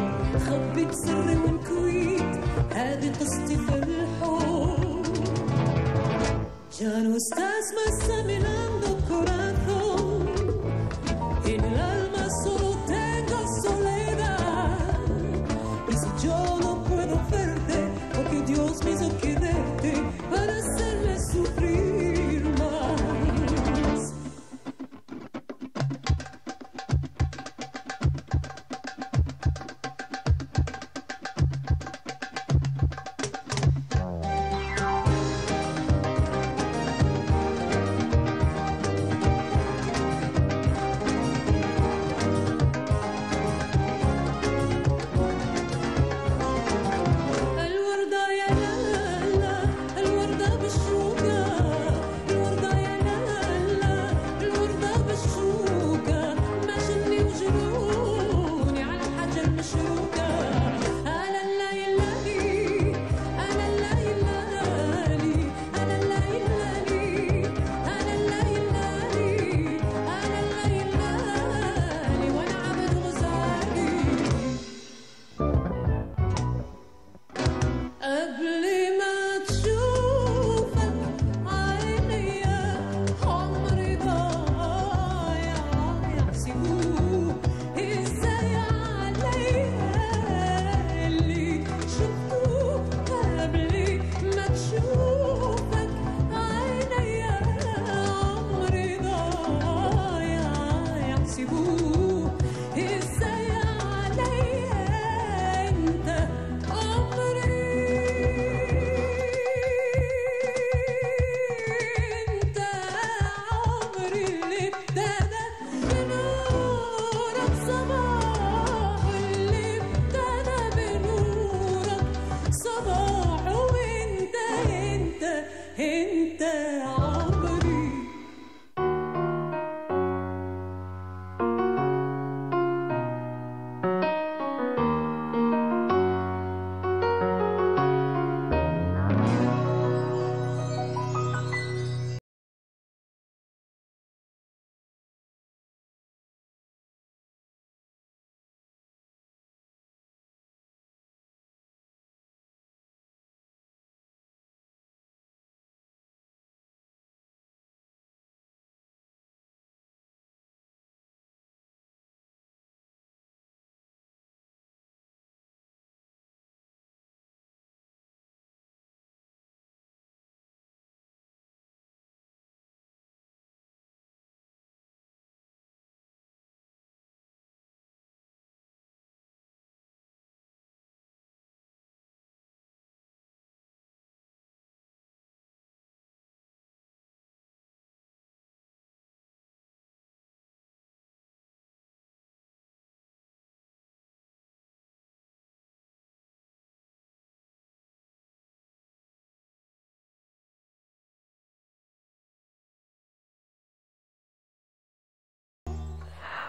Speaker 7: خبيت سري ونكويت هذه قصتي في الحب Già estás más caminando corazón en el alma solo tengo soledad y si yo no puedo verte porque Dios me hizo quererte para hacerle sufrir más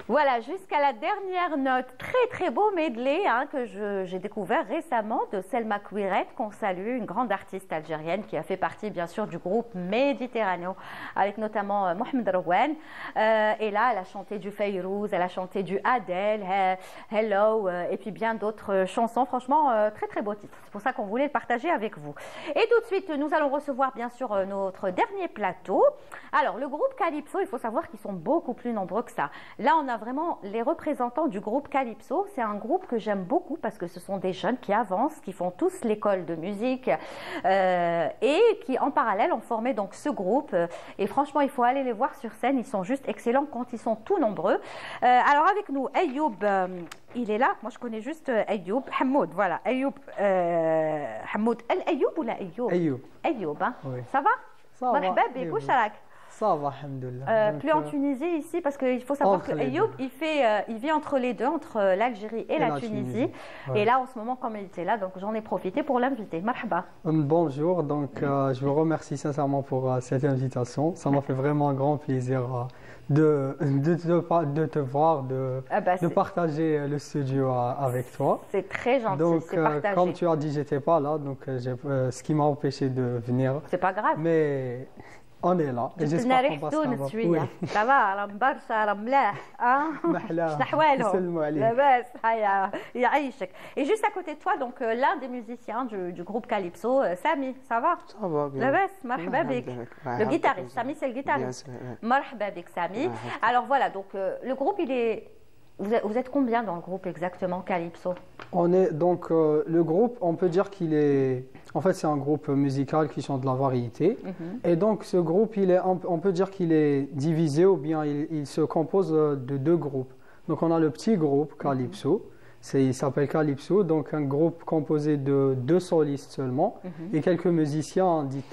Speaker 1: Voilà, jusqu'à la dernière note. Très très beau medley hein, que j'ai découvert récemment de Selma Kouiret, qu'on salue, une grande artiste algérienne qui a fait partie bien sûr du groupe Méditerraneo, avec notamment Mohamed Rouane. Et là, elle a chanté du Fayrouz, elle a chanté du Adele, Hello, et puis bien d'autres chansons. Franchement, très très beau titre. C'est pour ça qu'on voulait le partager avec vous. Et tout de suite, nous allons recevoir bien sûr notre dernier plateau. Alors, le groupe Calypso, il faut savoir qu'ils sont beaucoup plus nombreux que ça. Là, on a vraiment les représentants du groupe Calypso. C'est un groupe que j'aime beaucoup parce que ce sont des jeunes qui avancent, qui font tous l'école de musique et qui, en parallèle, ont formé donc ce groupe. Et franchement, il faut aller les voir sur scène. Ils sont juste excellents quand ils sont tout nombreux. Alors, avec nous, Ayoub, il est là. Moi, je connais juste Ayoub. Hamoud, voilà. Ayoub. Hamoud. Ayoub ou la Ayoub?
Speaker 8: Ayoub.
Speaker 1: Ayoub, hein?
Speaker 8: Oui.
Speaker 1: Ça va?
Speaker 8: Ça va.
Speaker 1: Marhaba, Sharak.
Speaker 8: Ça va, alhamdoulilah.
Speaker 1: Plus en Tunisie ici, parce qu'il faut savoir que Ayoub, il vit entre les deux, entre l'Algérie et la Tunisie. Ouais. Et là, en ce moment, comme il était là, donc j'en ai profité pour l'inviter. Marhaba.
Speaker 8: Bonjour, donc je vous remercie sincèrement pour cette invitation. Ça m'a fait vraiment un grand plaisir de te voir, de partager le studio avec toi.
Speaker 1: C'est très gentil,
Speaker 8: donc,
Speaker 1: c'est partagé.
Speaker 8: Comme tu as dit, j'étais pas là, donc ce qui m'a empêché de venir.
Speaker 1: C'est pas grave.
Speaker 8: Mais on est là. j'espère qu'on passe un bon
Speaker 1: moment. Ça va, راهم برشا راهم ملاح
Speaker 8: محلاهم
Speaker 1: شنحوالهم
Speaker 8: يسلموا عليك
Speaker 1: لاباس هيا يعيشك. Et juste à côté de toi, donc l'un des musiciens du groupe Calypso, Sami, ça va?
Speaker 9: Ça va bien.
Speaker 1: لاباس مرحبا بك. Le guitariste, Sami c'est le guitariste. مرحبا بك Sami. Alors voilà, donc le groupe il est vous êtes combien dans le groupe exactement, Calypso?
Speaker 8: On est donc le groupe, on peut dire qu'il est, en fait c'est un groupe musical qui chante de la variété. Et donc ce groupe, on peut dire qu'il est divisé ou bien il se compose de deux groupes. Donc on a le petit groupe Calypso, il s'appelle Calypso, donc un groupe composé de 2 solistes seulement et quelques musiciens dits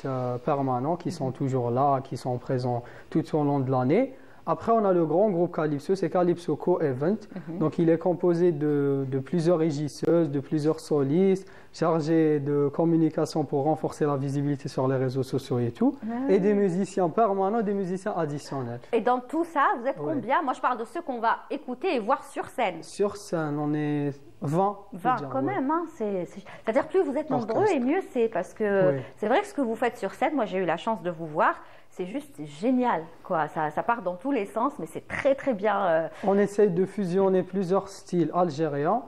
Speaker 8: permanents qui sont toujours là, qui sont présents tout au long de l'année. Après, on a le grand groupe Calypso, c'est Calypso Co-Event. Donc, il est composé de plusieurs régisseuses, de plusieurs solistes, chargés de communication pour renforcer la visibilité sur les réseaux sociaux et tout, et des musiciens permanents, des musiciens additionnels.
Speaker 1: Et dans tout ça, vous êtes combien? Moi, je parle de ceux qu'on va écouter et voir sur scène.
Speaker 8: Sur scène, on est 20.
Speaker 1: 20 dire, quand même, hein, c'est-à-dire plus vous êtes nombreux et mieux c'est, parce que c'est vrai que ce que vous faites sur scène, moi j'ai eu la chance de vous voir, c'est juste génial, quoi. Ça part dans tous les sens, mais c'est très très bien.
Speaker 8: On essaye de fusionner plusieurs styles algériens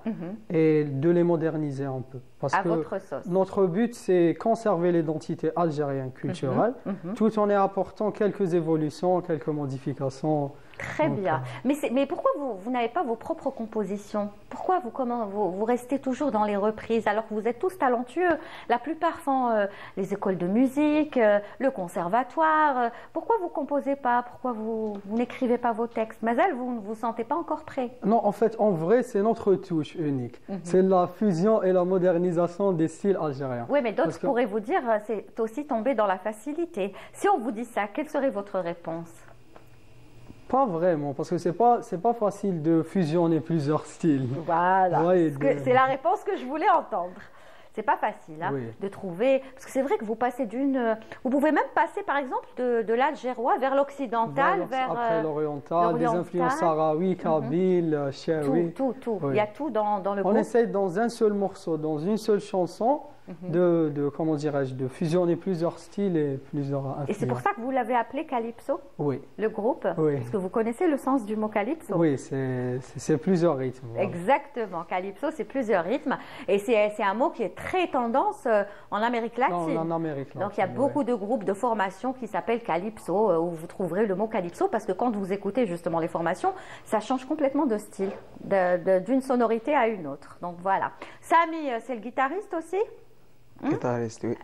Speaker 8: et de les moderniser un peu. Parce
Speaker 1: à
Speaker 8: que
Speaker 1: votre sauce.
Speaker 8: Notre but, c'est conserver l'identité algérienne culturelle, tout en y apportant quelques évolutions, quelques modifications.
Speaker 1: Très bien. Mais pourquoi vous n'avez pas vos propres compositions? Pourquoi vous restez toujours dans les reprises alors que vous êtes tous talentueux? La plupart font les écoles de musique, le conservatoire. Pourquoi vous ne composez pas? Pourquoi vous n'écrivez pas vos textes? Mazel, vous ne vous sentez pas encore prêt?
Speaker 8: Non, en fait, en vrai, c'est notre touche unique. C'est la fusion et la modernisation des styles algériens.
Speaker 1: Oui, mais d'autres pourraient vous dire c'est aussi tomber dans la facilité. Si on vous dit ça, quelle serait votre réponse?
Speaker 8: Pas vraiment, parce que c'est pas facile de fusionner plusieurs styles.
Speaker 1: Voilà, c'est la réponse que je voulais entendre. C'est pas facile hein, de trouver, parce que c'est vrai que vous passez vous pouvez même passer par exemple de l'algérois vers l'occidental,
Speaker 8: après l'oriental, des influences sahraouis, kabyles, chiaouis.
Speaker 1: Tout. Il y a tout dans le groupe.
Speaker 8: On essaye dans un seul morceau, dans une seule chanson, comment dirais-je, de fusionner plusieurs styles et plusieurs influences.
Speaker 1: Et c'est pour ça que vous l'avez appelé Calypso?
Speaker 8: Oui.
Speaker 1: Le groupe? Oui. Parce que vous connaissez le sens du mot Calypso?
Speaker 8: Oui, c'est plusieurs rythmes.
Speaker 1: Voilà. Exactement. Calypso, c'est plusieurs rythmes. Et c'est un mot qui est très tendance en Amérique latine.
Speaker 8: Non, en Amérique latine.
Speaker 1: Donc il y a beaucoup de groupes de formation qui s'appellent Calypso, où vous trouverez le mot Calypso, parce que quand vous écoutez justement les formations, ça change complètement de style, d'une sonorité à une autre. Donc voilà. Sami, c'est le guitariste aussi?
Speaker 9: Guitariste, oui.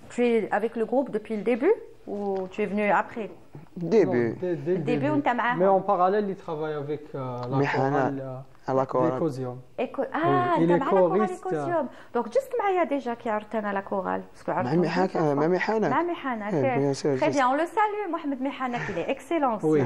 Speaker 1: Tu es avec le groupe depuis le début ou tu es venu après?
Speaker 9: Début.
Speaker 1: Début ou
Speaker 8: mais en parallèle, il travaille avec la chorale. À la chorale. Ecosium.
Speaker 1: Il est choriste. Donc, juste معايا déjà qui a retenu à la chorale.
Speaker 9: Mami Hanak.
Speaker 1: Très bien, on le salue, Mohamed Mihanak, il est excellent.
Speaker 8: Oui,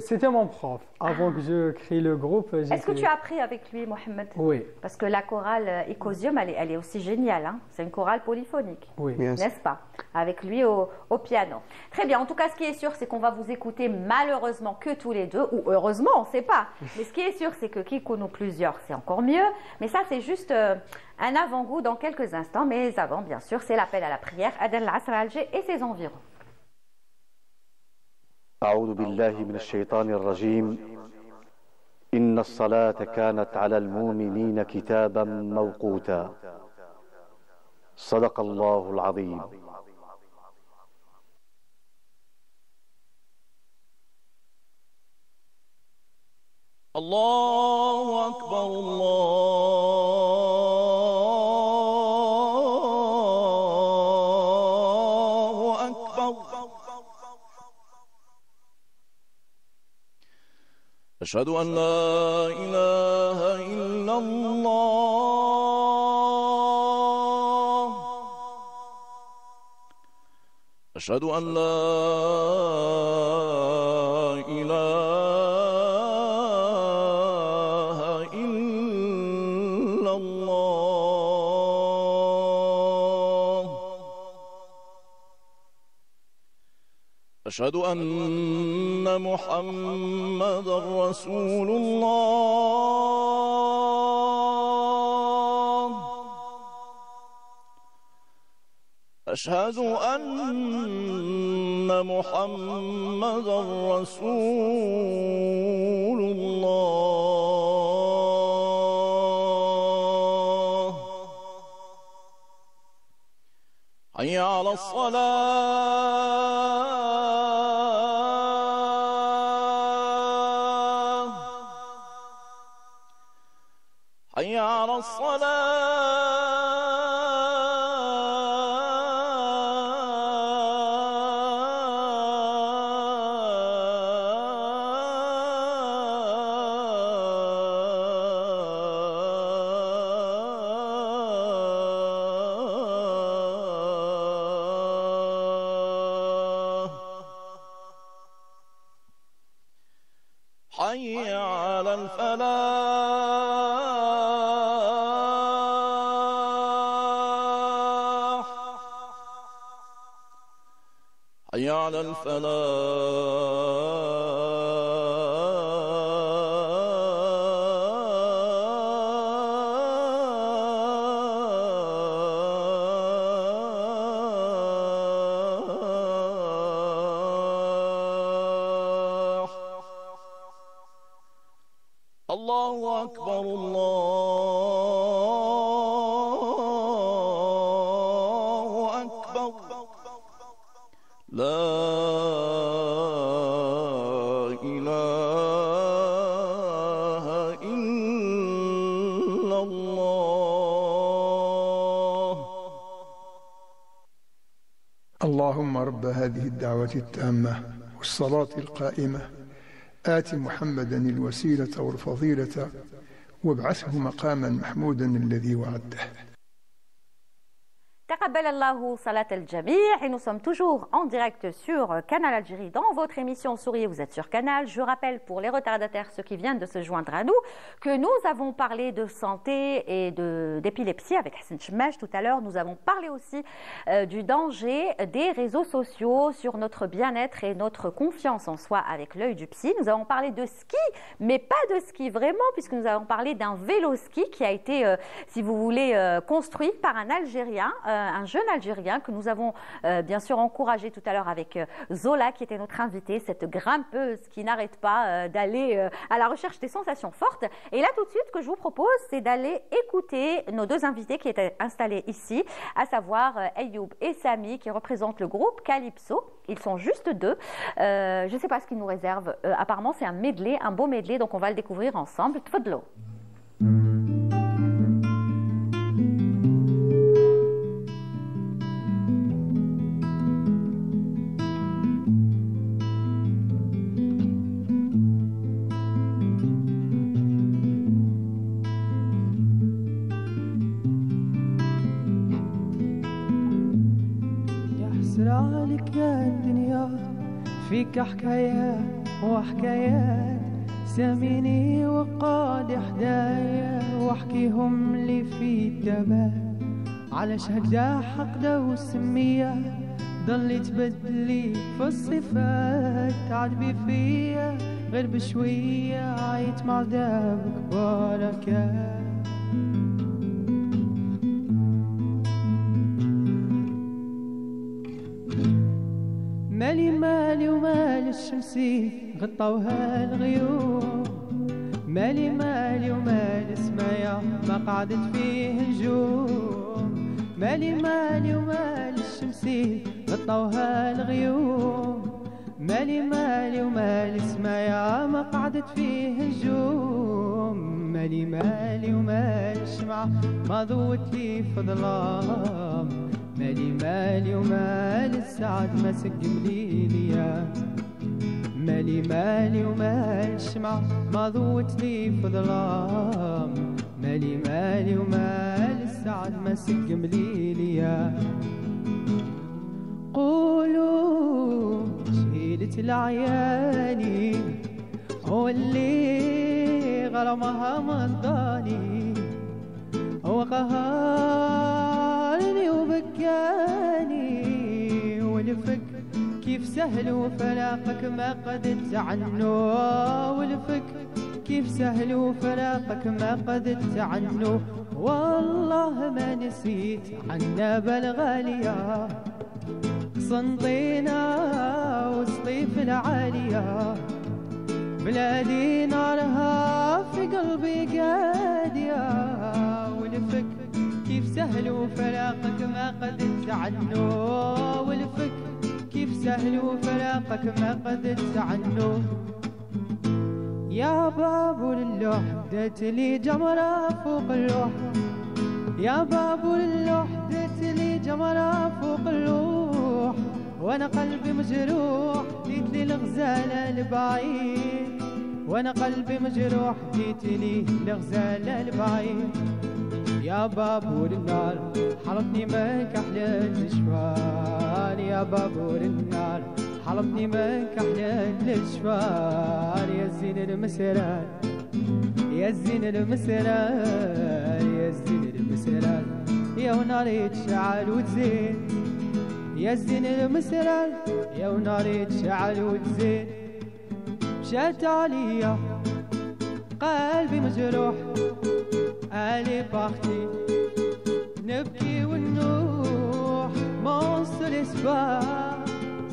Speaker 8: c'était mon prof. Avant que je crée le groupe.
Speaker 1: Est-ce que tu as appris avec lui, Mohamed?
Speaker 8: Oui.
Speaker 1: Parce que la chorale Ecosium, elle est aussi géniale. Hein? C'est une chorale polyphonique.
Speaker 8: Oui.
Speaker 1: N'est-ce pas? Avec lui au piano. Très bien, en tout cas, ce qui est sûr, c'est qu'on va vous écouter malheureusement que tous les deux, ou heureusement, on ne sait pas. Mais ce qui est sûr, c'est que Kikono plusieurs, c'est encore mieux. Mais ça, c'est juste un avant-goût dans quelques instants. Mais avant, bien sûr, c'est l'appel à la prière. Adel Asr à Alger et ses environs.
Speaker 10: أعوذ بالله من الشيطان الرجيم إن الصلاة كانت على المؤمنين كتابا موقوتا صدق الله العظيم
Speaker 7: الله أكبر الله أكبر أشهد أن لا إله إلا الله أشهد أن لا إله إلا الله أشهد أن محمدا رسول الله أشهد أن محمدا رسول الله حي على الصلاة حي على الصلاة حي على الفلاح حي على الفلاح الله أكبر الله أكبر لا إله إلا الله
Speaker 11: اللهم رب هذه الدعوة التامة والصلاة القائمة آت محمدا الوسيلة والفضيلة وابعثه مقاما محمودا الذي وعده.
Speaker 1: Taqabbal Allahu salat al-Jami', et nous sommes toujours en direct sur Canal Algérie dans votre émission Souriez, vous êtes sur Canal. Je rappelle pour les retardataires, ceux qui viennent de se joindre à nous, que nous avons parlé de santé et d'épilepsie avec Hassan Chemaj tout à l'heure. Nous avons parlé aussi du danger des réseaux sociaux sur notre bien-être et notre confiance en soi avec l'œil du psy. Nous avons parlé de ski, mais pas de ski vraiment, puisque nous avons parlé d'un vélo-ski qui a été, si vous voulez, construit par un Algérien, un jeune Algérien que nous avons bien sûr encouragé tout à l'heure avec Zola qui était notre invitée, cette grimpeuse qui n'arrête pas d'aller à la recherche des sensations fortes. Et là tout de suite, ce que je vous propose, c'est d'aller écouter nos deux invités qui étaient installés ici, à savoir Ayoub et Samy qui représentent le groupe Calypso. Ils sont juste deux. Je ne sais pas ce qu'ils nous réservent. Apparemment, c'est un medley, un beau medley, donc on va le découvrir ensemble. Tfadlo.
Speaker 12: عليك يا الدنيا فيك حكايات وحكايات ساميني وقاد حدايا واحكيهم لي في التبات على شهدا حقدا وسمية ضلي تبدلي في الصفات تعذبي فيا غير بشوية عيت مع عذابك بركات مالي مالي ومال الشمسي غطوها الغيوم مالي مالي ومال السمايا ما قعدت فيه نجوم مالي مالي ومال الشمسي غطوها الغيوم مالي مالي ومال السمايا ما قعدت فيه نجوم مالي مالي ومال الشمعة ما ضوت لي في ظلام مالي مالي ومال السعد ما سقم ليليا مالي مالي ومال الشمعة ما ضوت لي في ظلام مالي مالي ومال السعد ما سقم ليليا قولوا شهيدة العياني هو اللي غرمها مضاني هو قهرني وبكاني والفك كيف سهل وفراقك ما قدرت عنه والفك كيف سهل وفراقك ما قدرت عنه والله ما نسيت عناب الغالية صنطينا وسطيف العالية بلادي نارها في قلبي قادية والفك كيف سهل وفراقك ما قدرت عنه والفك كيف سهل وفراقك ما قدرت عنه يا بابور اللوح دت لي جمرة فوق اللوح يا بابور اللوح دت لي جمرة فوق اللوح وانا قلبي مجروح ديت لي الغزالة البعيد وانا قلبي مجروح ديت لي الغزالة البعيد يا بابور النار حرمني منك أحلى الجفار يا بابور النار حرمني منك أحلى الجفار يا زين المسرار يا زين المسرار يا زين المسرار يا وناري تشعل وتزين يا زين المسرار يا وناري تشعل وتزين مشات عليا قلبي مجروح allez partir نبكي ونوح mon seul espoir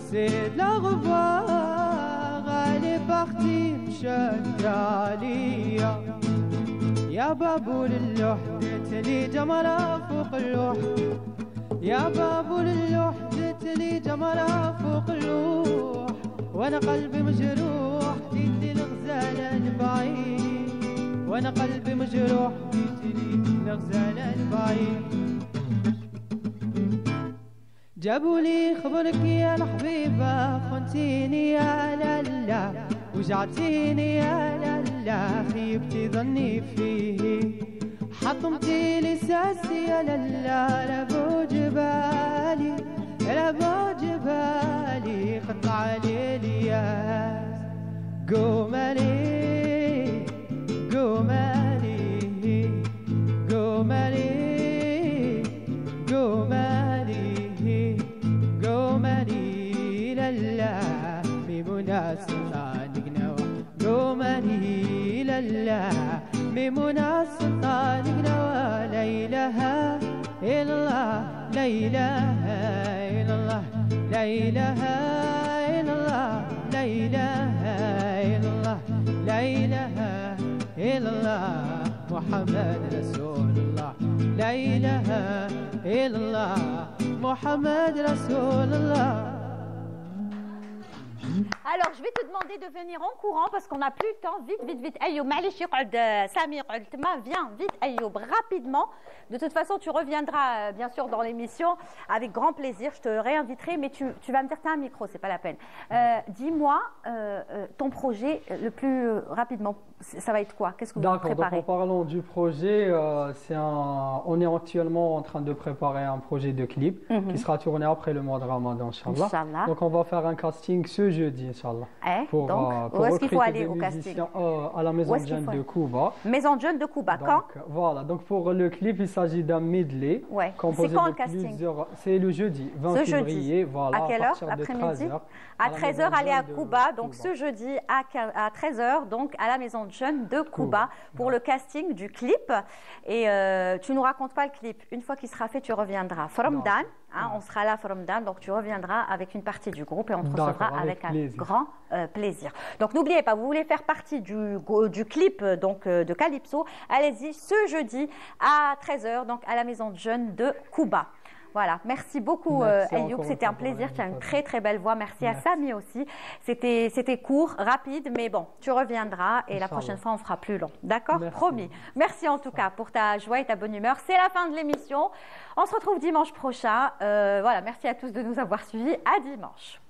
Speaker 12: c'est de la revoir allez partir مشات عليا يا بابور اللوح دت لي جمرة فوق اللوح يا بابور اللوح دت لي جمرة فوق اللوح وانا قلبي مجروح ديت لي الغزالة البعيد وانا قلبي مجروح ديت لي الغزالة البعيد جابوا لي خبرك يا الحبيبة خنتيني يا لالا وجعتيني يا لالا خيبتي ظني فيه حطمتي لي ساسي يا لالا لابو جبالي لابو جبالي خط علي الياس قوم علي قوم علي قوم علي قوم علي قوم علي لالا بمناسبة نقنوح قوم علي لالا بمناسبة نقنوح لا إله إلا الله لا إله إلا الله لا إله إلا الله لا إله إلا الله لا إله إلا الله محمد رسول الله لا إله إلا الله محمد رسول الله.
Speaker 1: Alors, je vais te demander de venir en courant parce qu'on n'a plus le temps. Vite, vite, vite. Ayoub, معليش يقعد سامي يقعد تما. Viens, vite, Ayoub, rapidement. De toute façon, tu reviendras bien sûr dans l'émission avec grand plaisir. Je te réinviterai, mais tu vas me dire, tu as un micro, c'est pas la peine. Dis-moi ton projet le plus rapidement ça va être quoi? Qu'est-ce que vous préparez?
Speaker 8: Donc en parlant du projet, on est actuellement en train de préparer un projet de clip qui sera tourné après le mois de Ramadan, Inch'Allah. Donc on va faire un casting ce jeudi, Inch'Allah.
Speaker 1: Pour où est-ce qu'il faut aller au casting?
Speaker 8: À la Maison de Jeunes de Cuba.
Speaker 1: Maison de Jeunes de Cuba, quand?
Speaker 8: Voilà, donc pour le clip, il s'agit d'un medley.
Speaker 1: C'est quand le casting?
Speaker 8: C'est le jeudi, 20 février. Voilà,
Speaker 1: à quelle heure? L'après-midi? À 13h, aller à Cuba. Donc ce jeudi à 13h, donc à la Maison de Jeunes de Cuba pour le casting du clip. Et tu nous racontes pas le clip. Une fois qu'il sera fait, tu reviendras. Ramadan, on sera là pour Ramadan, donc tu reviendras avec une partie du groupe et on te recevra avec un grand plaisir. Donc n'oubliez pas, vous voulez faire partie du clip donc, de Calypso, allez-y ce jeudi à 13h, donc à la Maison de Jeunes de Cuba. Voilà, merci beaucoup Ayoub, c'était un plaisir, tu as une très très belle voix, merci à Sami aussi, c'était court, rapide, mais bon, tu reviendras et la prochaine fois on fera plus long, d'accord? Promis. Merci en tout cas pour ta joie et ta bonne humeur, c'est la fin de l'émission, on se retrouve dimanche prochain, voilà, merci à tous de nous avoir suivis, à dimanche.